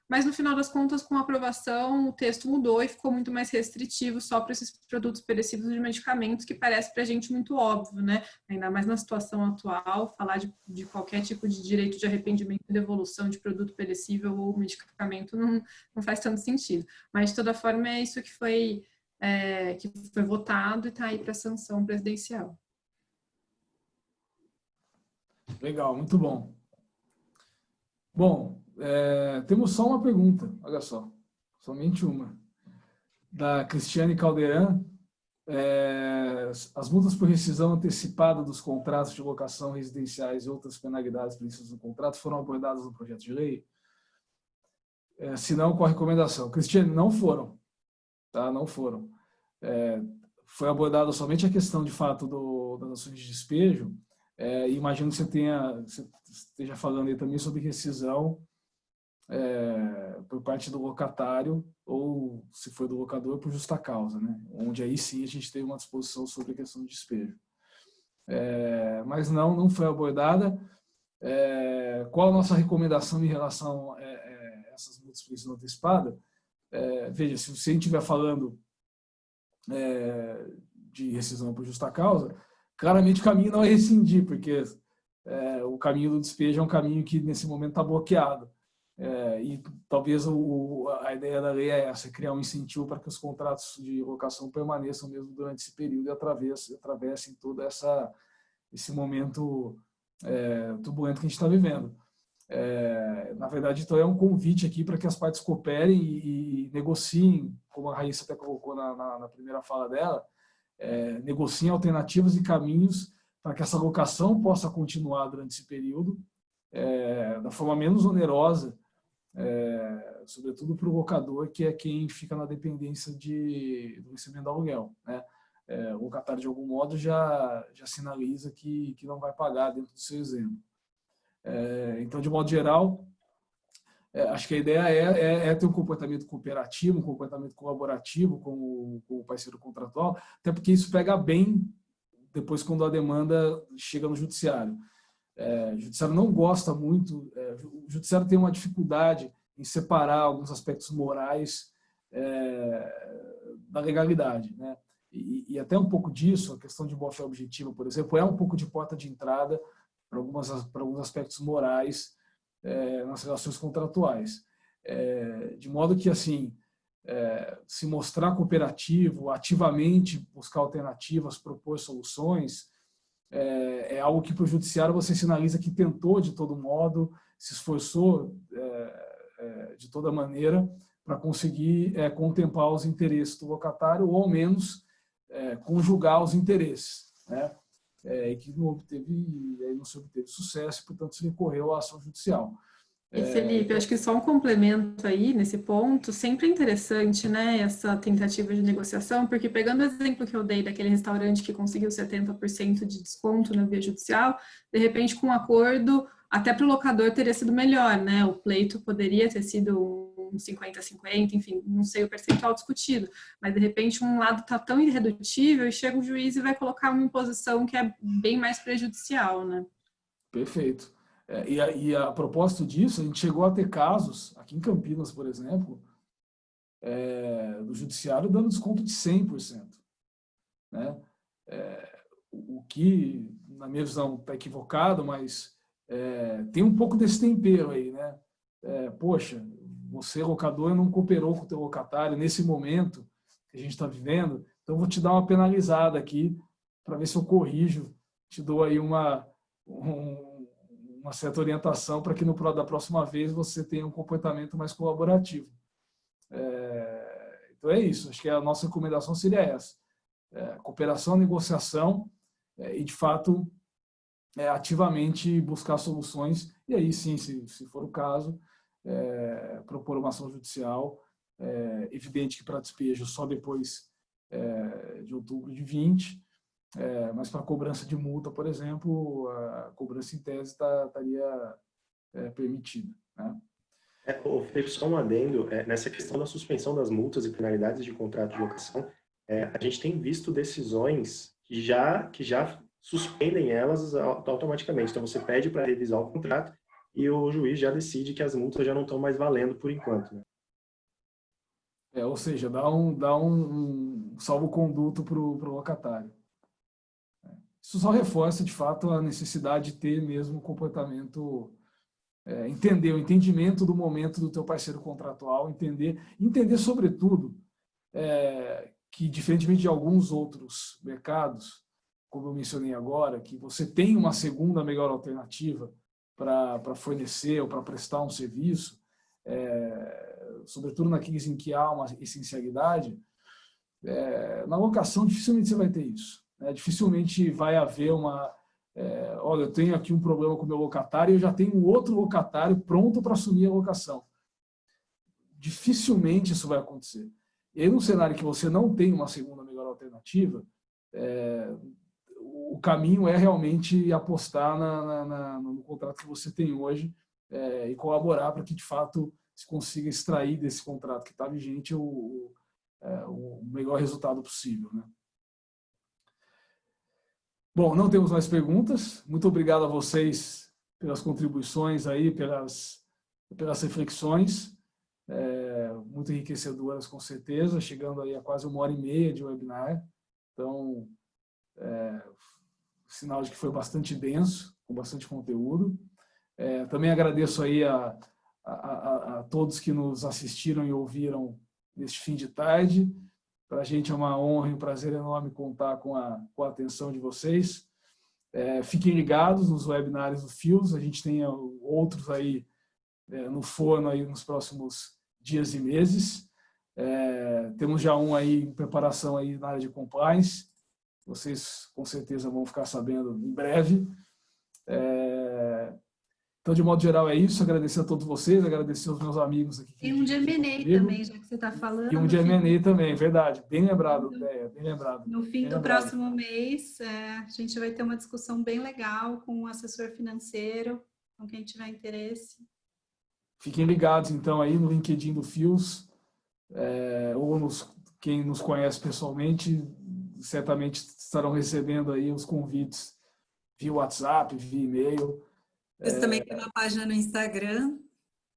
Mas, no final das contas, com a aprovação, o texto mudou e ficou muito mais restritivo só para esses produtos perecíveis de medicamentos, que parece para a gente muito óbvio, né? Ainda mais na situação atual, falar de qualquer tipo de direito de arrependimento e devolução de produto perecível ou medicamento não faz tanto sentido. Mas, de toda forma, é isso que foi votado e está aí para sanção presidencial. Legal, muito bom. Bom, temos só uma pergunta, olha só, somente uma, da Cristiane Caldeirão. As multas por rescisão antecipada dos contratos de locação residenciais e outras penalidades previstas no contrato foram abordadas no projeto de lei? Se não, qual a recomendação? Cristiane, não foram, tá? Não foram. Foi abordada somente a questão, de fato, das ações de despejo. Imagino que você esteja falando aí também sobre rescisão por parte do locatário, ou, se for do locador, por justa causa, né? Onde aí sim a gente tem uma disposição sobre a questão de despejo. Mas não foi abordada. Qual a nossa recomendação em relação a essas multas por rescisão antecipada? Veja, se você estiver falando de rescisão por justa causa, claramente o caminho não é rescindir, porque o caminho do despejo é um caminho que nesse momento está bloqueado. E talvez a ideia da lei é essa, criar um incentivo para que os contratos de locação permaneçam mesmo durante esse período e atravessem todo esse momento turbulento que a gente está vivendo. Na verdade, então, é um convite aqui para que as partes cooperem e negociem, como a Raíssa até colocou na primeira fala dela, negociem alternativas e caminhos para que essa locação possa continuar durante esse período da forma menos onerosa, sobretudo para o locador, que é quem fica na dependência do recebimento do aluguel, né? O locatário, de algum modo, já sinaliza que não vai pagar dentro do seu exemplo. Então, de modo geral, acho que a ideia é ter um comportamento cooperativo, um comportamento colaborativo com o parceiro contratual, até porque isso pega bem depois quando a demanda chega no judiciário. O judiciário não gosta muito, o judiciário tem uma dificuldade em separar alguns aspectos morais da legalidade, né? E até um pouco disso, a questão de boa-fé objetiva, por exemplo, é um pouco de porta de entrada para alguns aspectos morais nas relações contratuais. De modo que, assim, se mostrar cooperativo, ativamente buscar alternativas, propor soluções, é algo que para o judiciário você sinaliza que tentou de todo modo, se esforçou de toda maneira para conseguir contemplar os interesses do locatário, ou ao menos conjugar os interesses, né? E que não se obteve sucesso, portanto se recorreu à ação judicial. E Felipe, eu acho que só um complemento aí nesse ponto, sempre é interessante, né, essa tentativa de negociação, porque pegando o exemplo que eu dei daquele restaurante que conseguiu 70% de desconto na via judicial, de repente com um acordo, até para o locador teria sido melhor, né, o pleito poderia ter sido um 50-50, enfim, não sei o percentual discutido, mas de repente um lado está tão irredutível e chega o juiz e vai colocar uma imposição que é bem mais prejudicial, né? Perfeito. E a propósito disso, a gente chegou a ter casos, aqui em Campinas, por exemplo, do judiciário dando desconto de 100%. Né? O que, na minha visão, está equivocado, mas tem um pouco desse tempero aí, né? Poxa, você, locador, não cooperou com o teu locatário nesse momento que a gente está vivendo, então vou te dar uma penalizada aqui para ver se eu corrijo, te dou aí uma certa orientação para que da próxima vez você tenha um comportamento mais colaborativo. Então é isso, acho que a nossa recomendação seria essa. Cooperação, negociação e, de fato, ativamente buscar soluções e aí sim, se for o caso, propor uma ação judicial, evidente que para despejo só depois de outubro de 20, mas para cobrança de multa, por exemplo, a cobrança em tese estaria permitida. Né? Felipe, só um adendo, nessa questão da suspensão das multas e penalidades de contrato de locação, a gente tem visto decisões que já suspendem elas automaticamente. Então, você pede para revisar o contrato e o juiz já decide que as multas já não estão mais valendo por enquanto. Né? Ou seja, dá um salvo-conduto para o locatário. Isso só reforça, de fato, a necessidade de ter mesmo um comportamento, entender o entendimento do momento do teu parceiro contratual, entender sobretudo, que, diferentemente de alguns outros mercados, como eu mencionei agora, que você tem uma segunda melhor alternativa para fornecer ou para prestar um serviço, sobretudo naqueles em que há uma essencialidade, na locação dificilmente você vai ter isso. Dificilmente vai haver olha, eu tenho aqui um problema com o meu locatário e eu já tenho um outro locatário pronto para assumir a locação. Dificilmente isso vai acontecer. E aí, num cenário que você não tem uma segunda melhor alternativa, o caminho é realmente apostar no contrato que você tem hoje e colaborar para que, de fato, se consiga extrair desse contrato que está vigente o melhor resultado possível. Né? Bom, não temos mais perguntas. Muito obrigado a vocês pelas contribuições aí, pelas reflexões, muito enriquecedoras com certeza, chegando aí a quase 1h30 de webinar. Então, sinal de que foi bastante denso, com bastante conteúdo. Também agradeço aí a todos que nos assistiram e ouviram neste fim de tarde. Para a gente é uma honra e um prazer enorme contar com a atenção de vocês. Fiquem ligados nos webinários do FIOS, a gente tem outros aí no forno aí nos próximos dias e meses. Temos já um aí em preparação aí na área de compliance, vocês com certeza vão ficar sabendo em breve. Então, de modo geral, é isso. Agradecer a todos vocês, agradecer aos meus amigos aqui. Tem um de M&A também, já que você está falando. E um de M&A também, verdade. Bem lembrado, bem lembrado. No fim do próximo mês, a gente vai ter uma discussão bem legal com um assessor financeiro, com quem tiver interesse. Fiquem ligados, então, aí no LinkedIn do FIOS, ou quem nos conhece pessoalmente, certamente estarão recebendo aí os convites via WhatsApp, via e-mail. Você também tem uma página no Instagram.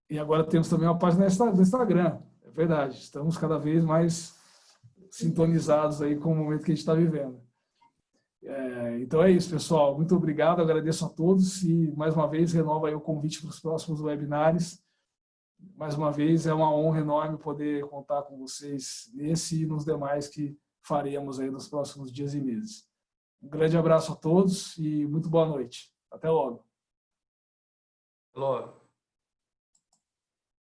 E agora temos também uma página no Instagram. É verdade. Estamos cada vez mais sintonizados aí com o momento que a gente está vivendo. Então é isso, pessoal. Muito obrigado. Agradeço a todos e, mais uma vez, renovo aí o convite para os próximos webinários. Mais uma vez, é uma honra enorme poder contar com vocês nesse e nos demais que faremos aí nos próximos dias e meses. Um grande abraço a todos e muito boa noite. Até logo. Logo.